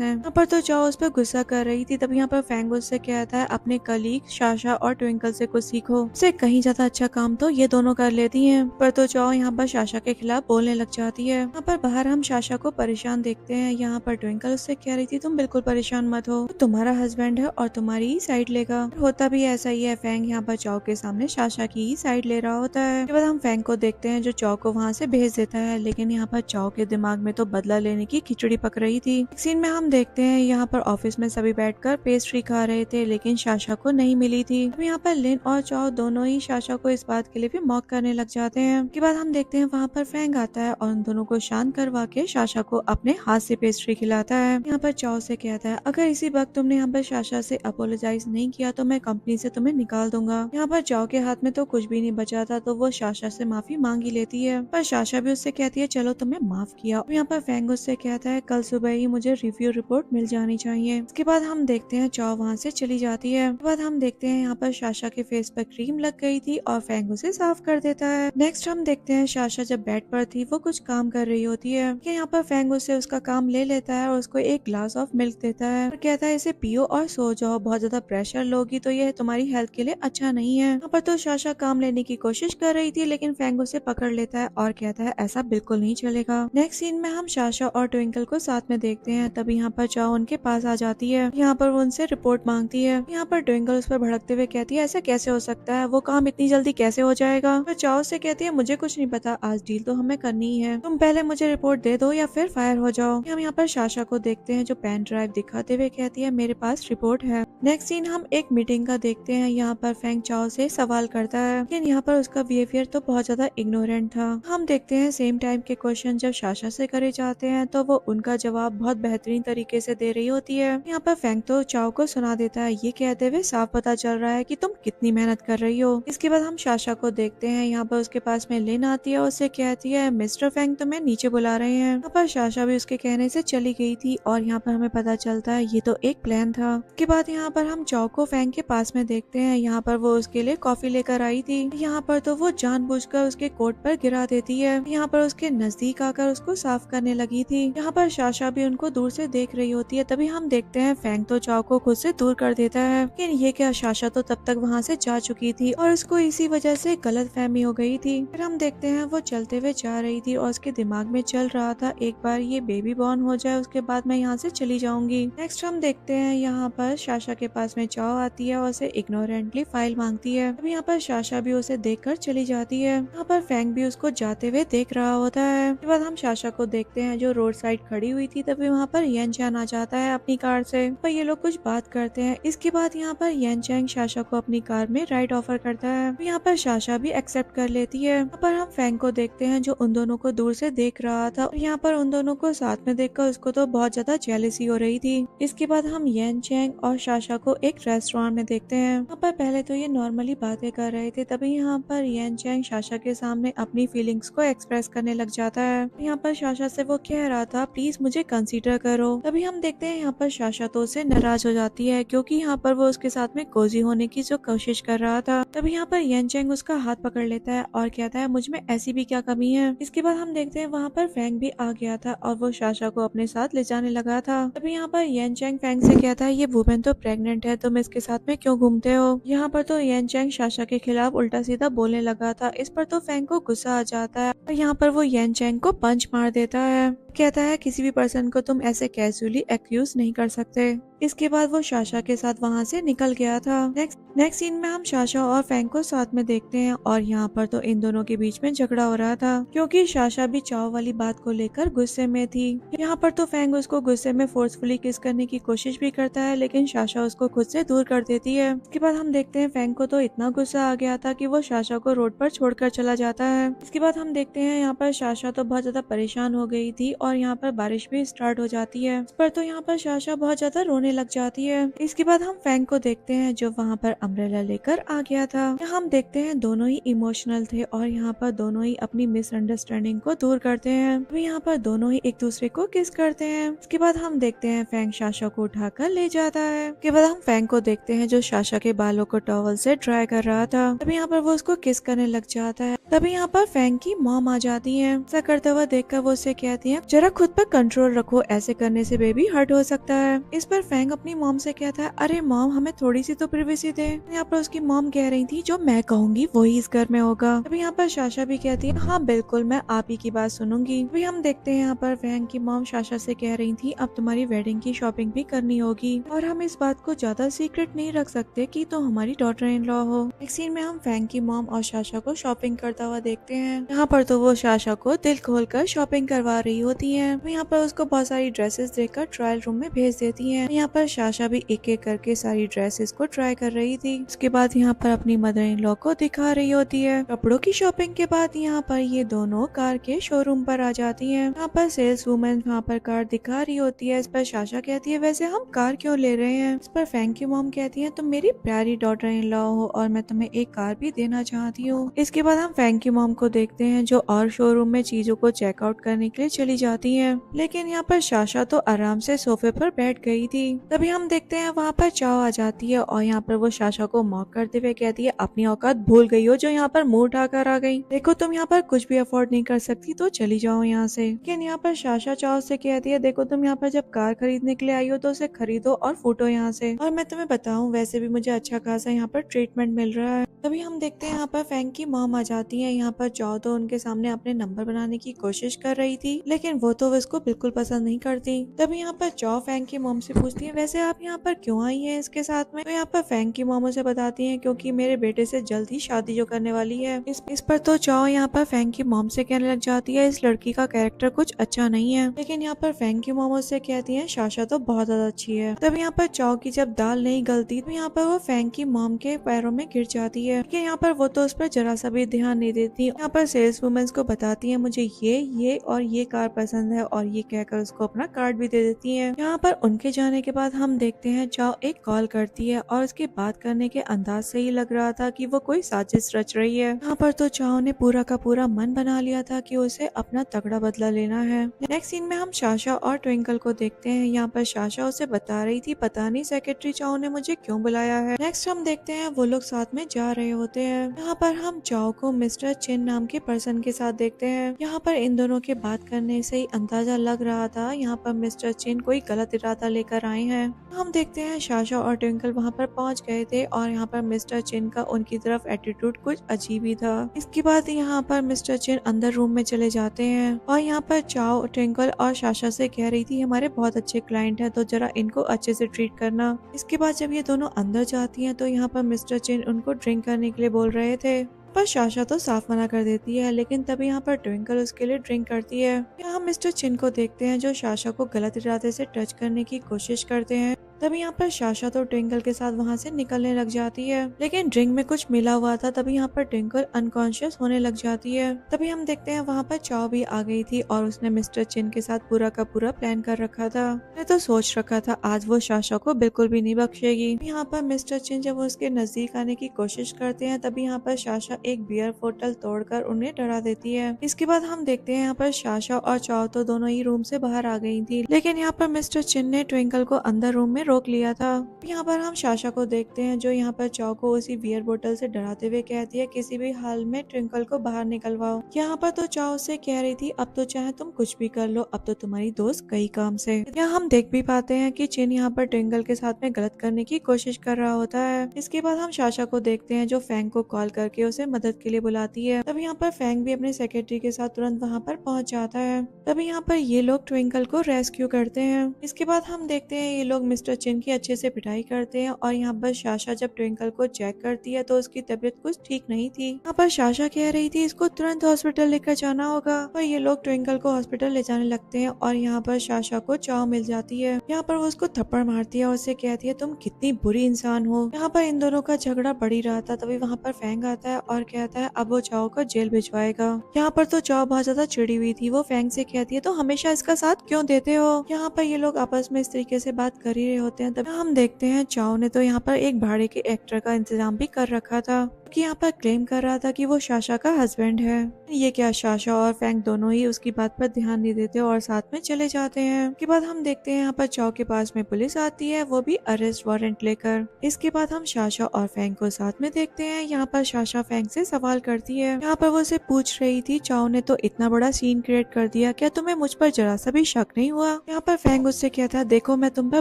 है। यहाँ पर तो चाओ उस पर गुस्सा कर रही थी। तभी यहाँ पर फेंग उससे कहता है अपने कलीग शाशा और ट्विंकल से कुछ सीखो, उससे कहीं ज्यादा अच्छा काम तो ये दोनों कर लेती हैं। पर तो चाओ यहाँ पर शाशा के खिलाफ बोलने लग जाती है। यहाँ पर बाहर हम शाशा को परेशान देखते हैं। यहाँ पर ट्विंकल उससे कह रही थी तुम बिल्कुल परेशान मत हो, तुम्हारा हस्बैंड है और तुम्हारी ही साइड लेगा। होता भी ऐसा ही है। फेंग यहाँ पर चाओ के सामने शाशा की ही साइड ले रहा होता है। उसके बाद हम फेंग को देखते हैं जो चाओ को वहाँ से भेज देता है, लेकिन यहाँ पर चाओ के दिमाग में तो बदला लेने की खिचड़ी पक रही थी। सीन में हम देखते हैं यहाँ पर ऑफिस में सभी बैठकर पेस्ट्री खा रहे थे, लेकिन शाशा को नहीं मिली थी। अब यहाँ पर लिन और चाओ दोनों ही शाशा को इस बात के लिए भी मॉक करने लग जाते हैं। उसके बाद हम देखते हैं वहाँ पर फेंग आता है और उन दोनों को शांत करवा के शाशा को अपने हाथ से पेस्ट्री खिलाता है। यहाँ पर चाओ से कहता है अगर इसी वक्त तुमने यहाँ पर शाशा से अपोलोजाइज नहीं किया तो मैं कंपनी से तुम्हें निकाल दूंगा। यहाँ पर चाओ के हाथ में तो कुछ भी नहीं बचा था, तो वो शाशा से माफी मांग ही लेती है। पर शाशा भी उससे कहती है चलो तुम्हें माफ किया। यहाँ पर फेंग उससे कहता है कल सुबह ही मुझे रिव्यू रिपोर्ट मिल जानी चाहिए। इसके बाद हम देखते हैं चाओ वहाँ से चली जाती है। उसके बाद हम देखते हैं यहाँ पर शाशा के फेस पर क्रीम लग गई थी और फेंग उसे साफ कर देता है। नेक्स्ट हम देखते हैं शाशा जब बेड पर थी वो कुछ काम कर रही होती है। यहाँ पर फेंग उसे उसका काम ले लेता है और उसको एक ग्लास ऑफ मिल्क देता है और कहता है इसे पियो और सो जाओ, बहुत ज्यादा प्रेशर लोगी तो ये तुम्हारी हेल्थ के लिए अच्छा नहीं है। यहाँ पर तो शाशा काम लेने की कोशिश कर रही थी, लेकिन फेंग उसे पकड़ लेता है और कहता है ऐसा बिल्कुल नहीं चलेगा। नेक्स्ट सीन में हम शाशा और ट्विंकल को साथ में देखते हैं। तभी यहाँ पर चाओ उनके पास आ जाती है। यहाँ पर वो उनसे रिपोर्ट मांगती है। यहाँ पर ट्विंकल उस पर भड़कते हुए कहती है ऐसा कैसे हो सकता है, वो काम इतनी जल्दी कैसे हो जाएगा। तो चाओ से कहती है मुझे कुछ नहीं पता, आज डील तो हमें करनी ही है, तुम पहले मुझे रिपोर्ट दे दो या फिर फायर हो जाओ। हम यहाँ पर शाशा को देखते हैं जो पेन ड्राइव दिखाते हुए कहती है मेरे पास रिपोर्ट है। नेक्स्ट सीन हम एक मीटिंग का देखते हैं। यहाँ पर फेंग चाओ से सवाल करता है, लेकिन यहाँ पर उसका बिहेवियर तो बहुत ज्यादा इग्नोरेंट था। हम देखते हैं सेम टाइम के क्वेश्चन जब शाशा से करे जाते हैं तो वो उनका जवाब बहुत बेहतरीन तरीके से दे रही होती है। यहाँ पर फेंग तो चाओ को सुना देता है, ये कहते हुए साफ पता चल रहा है कि तुम कितनी मेहनत कर रही हो। इसके बाद हम शाशा को देखते हैं। यहाँ पर उसके पास में लिन आती है और उससे कहती है मिस्टर फेंग तुम्हें नीचे बुला रहे हैं। यहाँ पर शाशा भी उसके कहने से चली गई थी और यहाँ पर हमें पता चलता है ये तो एक प्लान था। उसके बाद यहाँ पर हम चाओ को फेंग के पास में देखते हैं। यहाँ पर वो उसके लिए कॉफी लेकर आई थी। यहाँ पर तो वो जानबूझकर उसके कोट पर गिरा देती है। यहाँ पर उसके नजदीक आकर उसको साफ करने लगी थी। यहाँ पर शाशा भी उनको दूर से देख रही होती है। तभी हम देखते हैं फेंग तो चाओ को खुद से दूर कर देता है, लेकिन ये क्या शाशा तो तब तक वहाँ से जा चुकी थी और उसको इसी वजह से गलत फहमी हो गई थी। फिर हम देखते हैं वो चलते हुए जा रही थी और उसके दिमाग में चल रहा था एक बार ये बेबी बॉर्न हो जाए उसके बाद मैं यहाँ से चली जाऊंगी। नेक्स्ट हम देखते हैं यहाँ पर शाशा के पास में चाओ आती है और उसे इग्नोरेंटली फाइल मांगती है। अब यहाँ पर शाशा भी उसे देखकर चली जाती है। यहाँ पर फेंग भी उसको जाते हुए देख रहा होता है। उसके बाद हम शाशा को देखते हैं जो रोड साइड खड़ी हुई थी। तभी वहाँ पर येन चैन आ जाता है अपनी कार से, पर ये लोग कुछ बात करते हैं। इसके बाद यहाँ पर येन चैंग शाशा को अपनी कार में राइड ऑफर करता है। यहाँ पर शाशा भी एक्सेप्ट कर लेती है। यहाँ पर हम फेंग को देखते हैं जो उन दोनों को दूर से देख रहा था और यहाँ पर उन दोनों को साथ में देखकर उसको तो बहुत ज्यादा जेलसी हो रही थी। इसके बाद हम येन चैंग और शाशा को एक रेस्टोरेंट में देखते हैं। यहाँ पर पहले तो ये नॉर्मली बातें कर रहे थे, तभी यहाँ पर येन चैंग शाशा के सामने अपनी फीलिंग्स को एक्सप्रेस करने लग जाता है। यहाँ पर शाशा से वो कह रहा था प्लीज मुझे कंसीडर करो। तभी हम देखते हैं यहाँ पर शाशा तो उससे नाराज हो जाती है क्योंकि यहाँ पर वो उसके साथ में कोजी होने की जो कोशिश कर रहा था। तभी यहाँ पर येन चैंग उसका हाथ पकड़ लेता है और कहता है मुझ में ऐसी भी क्या कमी है। इसके बाद हम देखते हैं वहाँ पर फेंग भी आ गया था और वो शाशा को अपने साथ ले जाने लगा था। तभी यहाँ पर येन चैंग फेंग से कहता है ये वुमेन तो प्रेग्नेंट है, तुम इसके साथ में क्यों घूमते हो। यहाँ पर तो येन चैंग शाशा के खिलाफ उल्टा सीधा बोलने लगा था। इस पर तो फेंग को गुस्सा आ जाता है और यहाँ पर वो येन चैंग को पंच मार देता है। कहता है किसी भी पर्सन को तुम ऐसे कैजुअली एक्यूज नहीं कर सकते। इसके बाद वो साशा के साथ वहाँ से निकल गया था। नेक्स्ट सीन में हम साशा और फैंग को साथ में देखते हैं और यहाँ पर तो इन दोनों के बीच में झगड़ा हो रहा था, क्योंकि साशा भी चाव वाली बात को लेकर गुस्से में थी। यहाँ पर तो फैंग उसको गुस्से में फोर्सफुली किस करने की कोशिश भी करता है, लेकिन साशा उसको खुद से दूर कर देती है। इसके बाद हम देखते हैं फैंग को तो इतना गुस्सा आ गया था कि वो साशा को रोड पर छोड़कर चला जाता है। इसके बाद हम देखते हैं यहाँ पर साशा तो बहुत ज्यादा परेशान हो गई थी और यहाँ पर बारिश भी स्टार्ट हो जाती है। इस पर तो यहाँ पर साशा बहुत ज्यादा रोने लग जाती है। इसके बाद हम फैंग को देखते हैं जो वहाँ पर अम्ब्रेला लेकर आ गया था। यहाँ हम देखते हैं दोनों ही इमोशनल थे और यहाँ पर दोनों ही अपनी मिसअंडरस्टैंडिंग को दूर करते हैं। अभी यहाँ पर दोनों ही एक दूसरे को किस करते हैं। इसके बाद हम देखते हैं फैंग साशा को उठाकर ले जाता है। इसके बाद हम फैंग को देखते हैं जो साशा के बालों को टॉवल से ड्राई कर रहा था। तभी यहाँ पर वो उसको किस करने लग जाता है। तभी यहाँ पर फैंग की मॉम आ जाती है। ऐसा करते हुए देखकर वो उससे कहती है, जरा खुद पर कंट्रोल रखो, ऐसे करने से बेबी हर्ट हो सकता है। इस पर फैंग अपनी मॉम से कहता है, अरे मॉम हमें थोड़ी सी तो प्रिवेसी दे। यहाँ पर उसकी मॉम कह रही थी, जो मैं कहूंगी वही इस घर में होगा। अभी यहाँ पर साशा भी कहती है, हाँ बिल्कुल मैं आप ही की बात सुनूंगी। अभी हम देखते हैं यहाँ पर फैंग की मॉम साशा से कह रही थी, अब तुम्हारी वेडिंग की शॉपिंग भी करनी होगी और हम इस बात को ज्यादा सीक्रेट नहीं रख सकते कि तो हमारी डॉटर इन लॉ हो। एक सीन में हम फैंग की मॉम और साशा को शॉपिंग करता हुआ देखते हैं। यहाँ पर तो वो साशा को दिल खोलकर शॉपिंग करवा रही होती है। यहाँ पर उसको बहुत सारी ड्रेसेस देकर ट्रायल रूम में भेज देती है। यहाँ पर साशा भी एक एक करके सारी ड्रेसेस को ट्राई कर रही थी। उसके बाद यहाँ पर अपनी मदर इन लॉ को दिखा रही होती है। कपड़ों की शॉपिंग के बाद यहाँ पर ये दोनों कार के शोरूम पर आ जाती है। यहाँ पर सेल्स वुमेन यहाँ पर कार दिखा रही होती है। इस पर साशा कहती है, वैसे हम कार क्यों ले रहे हैं। इस पर फैंग की मॉम कहती है, तुम मेरी प्यारी डॉटर इन लॉ हो और मैं तुम्हें एक कार भी देना चाहती हूँ। इसके बाद हम फैंग की मॉम को देखते हैं जो और शोरूम में चीजों को चेकआउट करने के लिए चली जाती है, लेकिन यहाँ पर साशा तो आराम से सोफे पर बैठ गई थी। तभी हम देखते हैं वहाँ पर चाव आ जाती है और यहाँ पर वो साशा को मॉक करते हुए कहती है, अपनी औकात भूल गई हो जो यहाँ पर मुंह उठाकर आ गई। देखो तुम यहाँ पर कुछ भी अफोर्ड नहीं कर सकती तो चली जाओ यहाँ से। लेकिन यहाँ पर साशा चाव से कहती है, देखो तुम यहाँ पर जब कार खरीदने के लिए आई हो तो उसे खरीदो और फूटो यहाँ से। और मैं तुम्हें बताऊँ वैसे भी मुझे अच्छा खासा यहाँ पर ट्रीटमेंट मिल रहा है। तभी हम देखते हैं यहाँ पर फैंग की मॉम आ जाती है। यहाँ पर चाव तो उनके सामने अपने नंबर बनाने की कोशिश कर रही थी, लेकिन वो तो उसको बिल्कुल पसंद नहीं करती। तभी यहाँ पर चाव फैंग की मॉम से पूछती है, वैसे आप यहाँ पर क्यों आई हैं इसके साथ में। तो यहाँ पर फैंग की मॉम उसे बताती है, क्योंकि मेरे बेटे से जल्द ही शादी जो करने वाली है। इस पर तो चाव यहाँ पर फैंग की मॉम से कहने लग जाती है, इस लड़की का कैरेक्टर कुछ अच्छा नहीं है। लेकिन यहाँ पर फैंग की मॉम उससे कहती है, साशा तो बहुत ज्यादा अच्छी है। तब यहाँ पर चाव की जब दाल नहीं गलती तो यहाँ पर वो फैंग की मॉम के पैरों में गिर जाती है। लेकिन यहाँ पर वो तो उस पर जरा सा भी ध्यान नहीं देती। यहाँ पर सेल्स वुमेन को बताती है, मुझे ये और ये कार पसंद है, और ये कहकर उसको अपना कार्ड भी दे देती है। यहाँ पर उनके जाने के बाद हम देखते हैं चाव एक कॉल करती है और उसके बात करने के अंदाज से ही लग रहा था कि वो कोई साजिश रच रही है। यहाँ पर तो चाव ने पूरा का पूरा मन बना लिया था कि उसे अपना तगड़ा बदला लेना है। नेक्स्ट सीन में हम साशा और ट्विंकल को देखते हैं। यहाँ पर साशा उसे बता रही थी, पता नहीं सेक्रेटरी चाव ने मुझे क्यों बुलाया है। नेक्स्ट हम देखते हैं वो लोग साथ में जा रहे होते हैं। यहाँ पर हम चाव को मिस्टर चिन नाम के पर्सन के साथ देखते हैं। यहाँ पर इन दोनों के बात करने से ही अंदाजा लग रहा था यहाँ पर मिस्टर चिन कोई गलत इरादा लेकर आए हैं। हम देखते हैं साशा और ट्विंकल वहाँ पर पहुँच गए थे और यहाँ पर मिस्टर चिन का उनकी तरफ एटीट्यूड कुछ अजीब ही था। इसके बाद यहाँ पर मिस्टर चिन अंदर रूम में चले जाते हैं और यहाँ पर चाव ट्विंकल और साशा से कह रही थी, हमारे बहुत अच्छे क्लाइंट हैं तो जरा इनको अच्छे से ट्रीट करना। इसके बाद जब ये दोनों अंदर जाती हैं तो यहाँ पर मिस्टर चिन उनको ड्रिंक करने के लिए बोल रहे थे, पर साशा तो साफ मना कर देती है। लेकिन तभी यहाँ पर ट्विंकल उसके लिए ड्रिंक करती है। यहाँ मिस्टर चिन को देखते हैं जो साशा को गलत इरादे से टच करने की कोशिश करते हैं। तभी यहाँ पर साशा तो ट्विंकल के साथ वहाँ से निकलने लग जाती है, लेकिन ड्रिंक में कुछ मिला हुआ था। तभी यहाँ पर ट्विंकल अनकॉन्शियस होने लग जाती है। तभी हम देखते हैं वहाँ पर चाव भी आ गई थी और उसने मिस्टर चिन के साथ पूरा का पूरा प्लान कर रखा था। मैंने तो सोच रखा था आज वो साशा को बिल्कुल भी नहीं बख्शेगी। यहाँ पर मिस्टर चिन जब उसके नजदीक आने की कोशिश करते हैं तभी यहाँ पर साशा एक बियर बोतल तोड़कर उन्हें डरा देती है। इसके बाद हम देखते हैं यहाँ पर साशा और चाव तो दोनों ही रूम से बाहर आ गई थी, लेकिन यहाँ पर मिस्टर चिन ने ट्विंकल को अंदर रूम में रोक लिया था। यहाँ पर हम साशा को देखते हैं जो यहाँ पर चाव को उसी बियर बोतल से डराते हुए कहती है, किसी भी हाल में ट्विंकल को बाहर निकलवाओ। यहाँ पर तो चाव से कह रही थी, अब तो चाहे तुम कुछ भी कर लो, अब तो तुम्हारी दोस्त कई काम से। यहाँ हम देख भी पाते हैं कि चिन यहाँ पर ट्विंकल के साथ में गलत करने की कोशिश कर रहा होता है। इसके बाद हम साशा को देखते हैं जो फैंग को कॉल करके उसे मदद के लिए बुलाती है। तब यहाँ पर फैंग भी अपने सेक्रेटरी के साथ तुरंत वहाँ पर पहुँच जाता है। तभी यहाँ पर ये लोग ट्विंकल को रेस्क्यू करते हैं। इसके बाद हम देखते हैं ये लोग मिस्टर सचिन की अच्छे से पिटाई करते हैं और यहाँ पर साशा जब ट्विंकल को चेक करती है तो उसकी तबीयत कुछ ठीक नहीं थी। यहाँ पर साशा कह रही थी इसको तुरंत हॉस्पिटल लेकर जाना होगा और ये लोग ट्विंकल को हॉस्पिटल ले जाने लगते हैं और यहाँ पर साशा को चाव मिल जाती है। यहाँ पर वो उसको थप्पड़ मारती है और उसे कहती है तुम कितनी बुरी इंसान हो। यहाँ पर इन दोनों का झगड़ा बढ़ ही रहा था, तभी वहाँ पर फैंग आता है और कहता है अब वो चाव को जेल भिजवाएगा। यहाँ पर तो चाव बहुत ज्यादा चिड़ी हुई थी, वो फैंग से कहती है तो हमेशा इसका साथ क्यों देते हो। यहाँ पर ये लोग आपस में इस तरीके से बात कर ही रहे होते हैं, तब हम देखते हैं चाव ने तो यहाँ पर एक भाड़े के एक्टर का इंतजाम भी कर रखा था कि यहाँ पर क्लेम कर रहा था कि वो साशा का हस्बैंड है। ये क्या साशा और फैंग दोनों ही उसकी बात पर ध्यान नहीं देते और साथ में चले जाते हैं। के बाद हम देखते हैं यहाँ पर चाव के पास में पुलिस आती है, वो भी अरेस्ट वारंट लेकर। इसके बाद हम साशा और फैंग को साथ में देखते हैं। यहाँ पर साशा फैंग से सवाल करती है। यहाँ पर वो उसे पूछ रही थी चाव ने तो इतना बड़ा सीन क्रिएट कर दिया, क्या तुम्हें मुझ पर जरा सा भी शक नहीं हुआ। यहाँ पर फैंग उससे कहता है देखो मैं तुम पर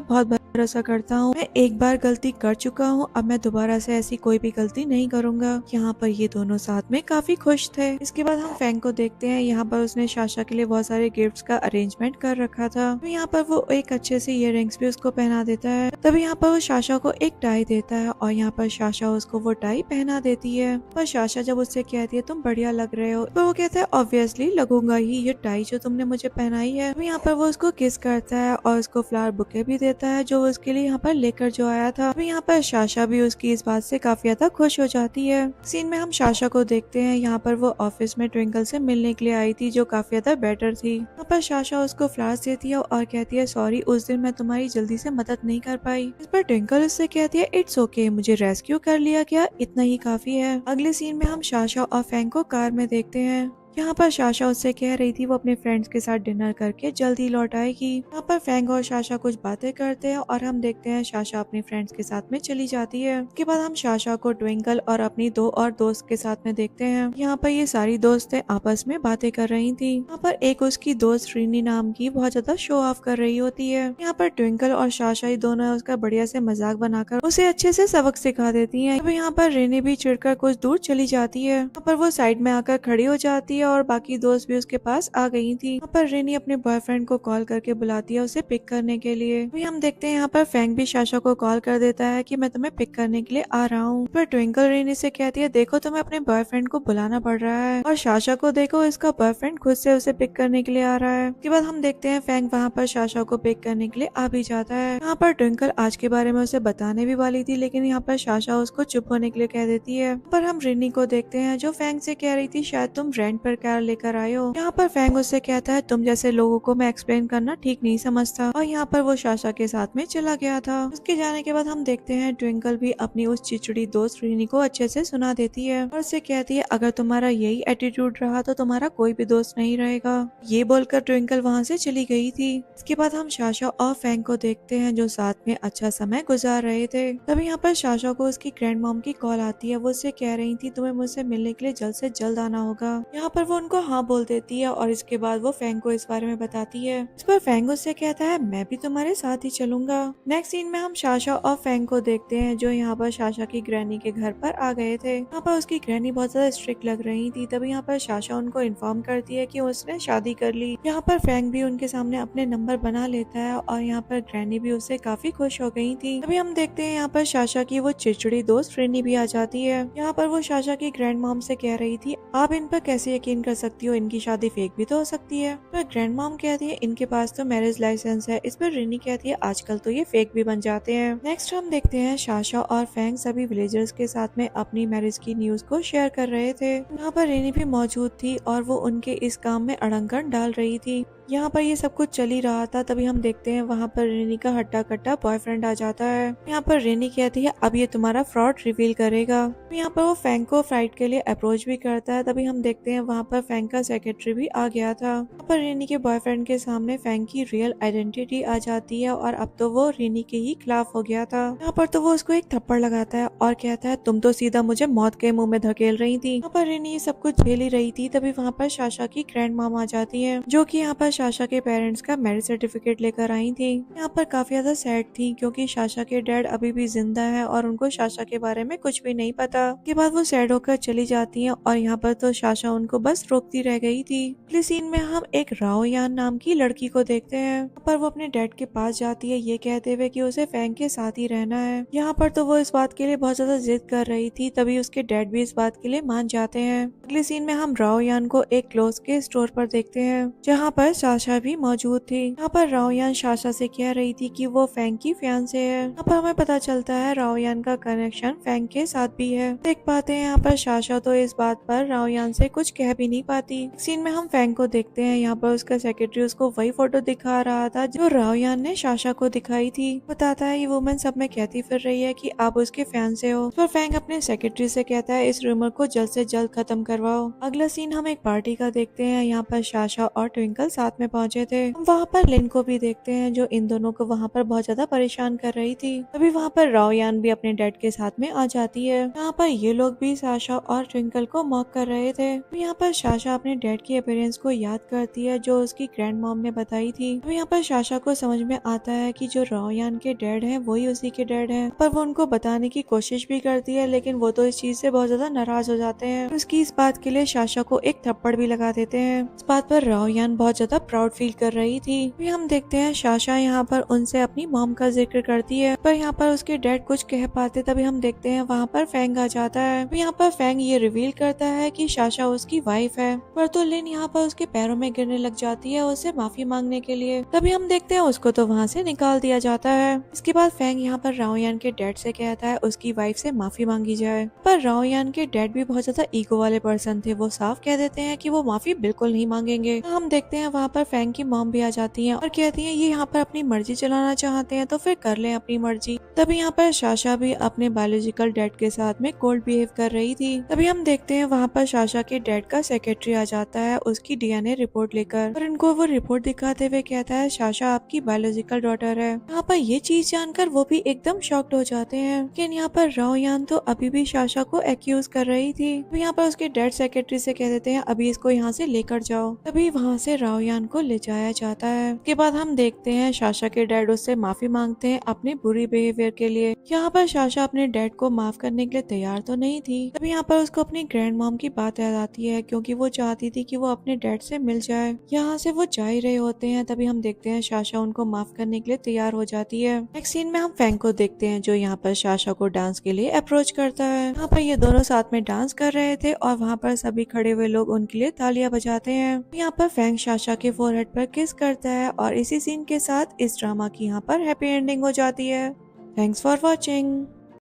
बहुत भरोसा करता हूँ, मैं एक बार गलती कर चुका हूँ, अब मैं दोबारा से ऐसी कोई भी गलती नहीं करूंगा। यहाँ पर ये दोनों साथ में काफी खुश थे। इसके बाद हम फैंग को देखते हैं। यहाँ पर उसने साशा के लिए बहुत सारे गिफ्ट्स का अरेंजमेंट कर रखा था। तो यहाँ पर वो एक अच्छे से इयररिंग्स भी उसको पहना देता है। तभी यहाँ पर वो साशा को एक टाई देता है और यहाँ पर साशा उसको वो टाई पहना देती है। पर साशा जब उससे कहती है तुम बढ़िया लग रहे हो, तो वो कहता है ऑब्वियसली लगूंगा ही, ये टाई जो तुमने मुझे पहनाई है। तो यहाँ पर वो उसको किस करता है और उसको फ्लावर बुके भी देता है जो उसके लिए यहाँ पर लेकर जो आया था। तो यहाँ पर साशा भी उसकी इस बात से काफी ज्यादा खुश हो जाती है। सीन में हम साशा को देखते हैं। यहाँ पर वो ऑफिस में ट्विंकल से मिलने के लिए आई थी जो काफी ज्यादा बेटर थी। यहाँ पर साशा उसको फ्लावर्स देती है और कहती है सॉरी उस दिन मैं तुम्हारी जल्दी से मदद नहीं कर पाई। इस पर ट्विंकल उससे कहती है इट्स ओके, मुझे रेस्क्यू कर लिया क्या, इतना ही काफी है। अगले सीन में हम साशा और फैंग को कार में देखते हैं। यहाँ पर साशा उससे कह रही थी वो अपने फ्रेंड्स के साथ डिनर करके जल्दी लौट आएगी। यहाँ पर फैंग और साशा कुछ बातें करते हैं और हम देखते हैं साशा अपने फ्रेंड्स के साथ में चली जाती है। उसके बाद हम साशा को ट्विंकल और अपनी दो और दोस्त के साथ में देखते हैं। यहाँ पर ये सारी दोस्तें आपस में बातें कर रही थी। यहाँ पर एक उसकी दोस्त श्रीनी नाम की बहुत ज्यादा शो ऑफ कर रही होती है। यहाँ पर ट्विंकल और साशा ही दोनों उसका बढ़िया से मजाक बनाकर उसे अच्छे से सबक सिखा देती है। अब यहाँ पर रेनी भी चिढ़कर कुछ दूर चली जाती है। यहाँ पर वो साइड में आकर खड़ी हो जाती है और बाकी दोस्त भी उसके पास आ गई थी। यहाँ पर रेनी अपने बॉयफ्रेंड को कॉल करके बुलाती है उसे पिक करने के लिए। अभी हम देखते हैं यहाँ पर फैंग भी साशा को कॉल कर देता है कि मैं तुम्हें पिक करने के लिए आ रहा हूँ। पर ट्विंकल रेनी से कहती है देखो तुम्हें अपने बॉयफ्रेंड को बुलाना पड़ रहा है और साशा को देखो इसका बॉयफ्रेंड खुद से उसे पिक करने के लिए आ रहा है। उसके बाद हम देखते हैं फैंग वहाँ पर साशा को पिक करने के लिए आ भी जाता है। यहाँ पर ट्विंकल आज के बारे में उसे बताने भी वाली थी, लेकिन यहाँ पर साशा उसको चुप होने के लिए कह देती है। पर हम रेनी को देखते हैं जो फैंग से कह रही थी शायद तुम रेंट पर कार लेकर आए हो। यहाँ पर फैंग उससे कहता है तुम जैसे लोगों को मैं एक्सप्लेन करना ठीक नहीं समझता, और यहाँ पर वो साशा के साथ में चला गया था। उसके जाने के बाद हम देखते हैं ट्विंकल भी अपनी उस चिचड़ी दोस्त रेनी को अच्छे से सुना देती है और उससे कहती है अगर तुम्हारा यही एटीट्यूड रहा तो तुम्हारा कोई भी दोस्त नहीं रहेगा। ये बोलकर ट्विंकल वहाँ से चली गई थी। इसके बाद हम साशा और फैंग को देखते हैं जो साथ में अच्छा समय गुजार रहे थे। तभी यहाँ पर साशा को उसकी ग्रैंड मॉम की कॉल आती है। वो उससे कह रही थी तुम्हें मुझसे मिलने के लिए जल्द से जल्द आना होगा। यहाँ पर वो उनको हाँ बोल देती है और इसके बाद वो फैंग को इस बारे में बताती है। इस पर फैंग उससे कहता है मैं भी तुम्हारे साथ ही चलूंगा। नेक्स्ट सीन में हम साशा और फैंग को देखते हैं जो यहाँ पर साशा की ग्रैनी के घर पर आ गए थे। यहाँ पर उसकी ग्रैनी बहुत ज्यादा स्ट्रिक्ट लग रही थी। तभी यहाँ पर साशा उनको इन्फॉर्म करती है कि उसने शादी कर ली। यहाँ पर फैंग भी उनके सामने अपने नंबर बना लेता है और यहाँ पर ग्रैनी भी उससे काफी खुश हो गई थी। तभी हम देखते हैं यहाँ पर साशा की वो चिड़चिड़ी दोस्त रेनी भी आ जाती है। यहाँ पर वो साशा की ग्रैंड मॉम से कह रही थी आप इन पर कैसे यकीन कर सकती हो, इनकी शादी फेक भी तो हो सकती है। पर ग्रैंड मॉम कहती है इनके पास तो मैरिज लाइसेंस है। इस पर रेनी कहती है आजकल तो ये फेक भी बन जाते हैं। नेक्स्ट हम देखते हैं साशा और फैंग सभी विलेजर्स के साथ में अपनी मैरिज की न्यूज को शेयर कर रहे थे। यहाँ पर रेनी भी मौजूद थी और वो उनके इस काम में अड़ंगन डाल रही थी। यहाँ पर ये सब कुछ चल ही रहा था। तभी हम देखते हैं वहाँ पर रेनी का हट्टा कट्टा बॉयफ्रेंड आ जाता है। यहाँ पर रेनी कहती है अब ये तुम्हारा फ्रॉड रिवील करेगा। यहाँ पर वो फैंग को फाइट के लिए अप्रोच भी करता है। तभी हम देखते हैं वहाँ पर फैंग का सेक्रेटरी भी आ गया था। यहाँ पर रेनी के बॉयफ्रेंड के सामने फैंग की रियल आइडेंटिटी आ जाती है और अब तो वो रेनी के ही खिलाफ हो गया था। यहाँ पर तो वो उसको एक थप्पड़ लगाता है और कहता है तुम तो सीधा मुझे मौत के मुंह में धकेल रही थी। यहाँ पर रेनी ये सब कुछ झेल ही रही थी। तभी वहाँ पर साशा की ग्रैंड मॉम आ जाती है जो कि यहाँ पर साशा के पेरेंट्स का मैरिज सर्टिफिकेट लेकर आई थी। यहाँ पर काफी ज्यादा सैड थी क्योंकि साशा के डैड अभी भी जिंदा है और उनको साशा के बारे में कुछ भी नहीं पता। के बाद वो सैड होकर चली जाती है और यहाँ पर तो साशा उनको बस रोकती रह गई थी। अगले सीन में हम एक राओयान नाम की लड़की को देखते हैं। यहाँ पर वो अपने डैड के पास जाती है ये कहते हुए कि उसे फैंग के साथ ही रहना है। यहाँ पर तो वो इस बात के लिए बहुत ज्यादा जिद कर रही थी, तभी उसके डैड भी इस बात के लिए मान जाते हैं। अगले सीन में हम राओयान को एक क्लोथ्स के स्टोर पर देखते हैं जहाँ पर साशा भी मौजूद थी। यहाँ पर राओयान साशा से कह रही थी कि वो फैंग की फियांसे है। यहाँ पर हमें पता चलता है राओयान का कनेक्शन फैंग के साथ भी है। देख पाते हैं यहाँ पर साशा तो इस बात पर राओयान से कुछ कह भी नहीं पाती। सीन में हम फैंग को देखते हैं। यहाँ पर उसका सेक्रेटरी उसको वही फोटो दिखा रहा था जो राओयान ने साशा को दिखाई थी। बताता है ये वुमन सब में कहती फिर रही है कि आप उसके फियांसे हो। पर फैंग अपने सेक्रेटरी से कहता है इस रूमर को जल्द से जल्द खत्म करवाओ। अगला सीन हम एक पार्टी का देखते हैं। यहाँ पर साशा और ट्विंकल साथ में पहुंचे थे। हम वहाँ पर लिन को भी देखते हैं जो इन दोनों को वहाँ पर बहुत ज्यादा परेशान कर रही थी। तभी वहाँ पर राओयान भी अपने डैड के साथ में आ जाती है। यहाँ पर ये लोग भी साशा और ट्विंकल को मॉक कर रहे थे। यहाँ पर साशा अपने डैड की अपीयरेंस को याद करती है जो उसकी ग्रैंड मॉम ने बताई थी। तो यहाँ पर साशा को समझ में आता है कि जो राओयान के डैड हैं वही उसी के डैड हैं। पर वो उनको बताने की कोशिश भी करती है लेकिन वो तो इस चीज से बहुत ज्यादा नाराज हो जाते हैं। उसकी इस बात के लिए साशा को एक थप्पड़ भी लगा देते हैं। इस बात पर राओयान बहुत ज्यादा प्राउड फील कर रही थी। फिर हम देखते हैं साशा यहाँ पर उनसे अपनी मॉम का जिक्र करती है पर यहाँ पर उसके डैड कुछ कह पाते तभी हम देखते हैं वहाँ पर फैंग आ जाता है। फिर यहाँ पर फैंग ये रिवील करता है कि साशा उसकी वाइफ है। पर तो लिन यहाँ पर उसके पैरों में गिरने लग जाती है उससे माफी मांगने के लिए। तभी हम देखते हैं उसको तो वहाँ से निकाल दिया जाता है। इसके बाद फैंग यहाँ पर राओयान के डैड से कहता है उसकी वाइफ से माफी मांगी जाए। पर राओयान के डैड भी बहुत ज्यादा ईगो वाले पर्सन थे। वो साफ कह देते हैं कि वो माफी बिल्कुल नहीं मांगेंगे। हम देखते हैं वहाँ पर फैंग की मॉम भी आ जाती है और कहती है ये यहाँ पर अपनी मर्जी चलाना चाहते हैं तो फिर कर लें अपनी मर्जी। तभी यहाँ पर साशा भी अपने बायोलॉजिकल डैड के साथ में कोल्ड बिहेव कर रही थी। तभी हम देखते हैं वहाँ पर साशा के डैड का सेक्रेटरी आ जाता है उसकी डीएनए रिपोर्ट लेकर और इनको वो रिपोर्ट दिखाते हुए कहता है साशा आपकी बायोलॉजिकल डॉटर है। यहाँ पर ये चीज जानकर वो भी एकदम शॉक्ड हो जाते हैं। लेकिन यहाँ पर राओयान तो अभी भी साशा को एक्यूज कर रही थी। तो यहाँ पर उसके डैड सेक्रेटरी से कह देते हैं अभी इसको यहाँ से लेकर जाओ। तभी वहाँ से राओयान को ले जाया जाता है। उसके बाद हम देखते हैं साशा के डैड उससे माफी मांगते हैं अपने बुरी बिहेवियर के लिए। यहाँ पर साशा अपने डैड को माफ करने के लिए तैयार तो नहीं थी। तभी यहाँ पर उसको अपनी ग्रैंड मॉम की बात याद आती है क्योंकि वो चाहती थी कि वो अपने डैड से मिल जाए। यहाँ से वो जा ही रहे होते हैं तभी हम देखते हैं साशा उनको माफ करने के लिए तैयार हो जाती है। नेक्स्ट सीन में हम फैंग को देखते हैं जो यहाँ पर साशा को डांस के लिए अप्रोच करता है। यहाँ पर ये दोनों साथ में डांस कर रहे थे और वहाँ पर सभी खड़े हुए लोग उनके लिए तालियां बजाते हैं। यहाँ पर फैंग साशा के फोरहेड पर किस करता है और इसी सीन के साथ इस ड्रामा की यहाँ पर हैप्पी एंडिंग हो जाती है। Thanks for watching.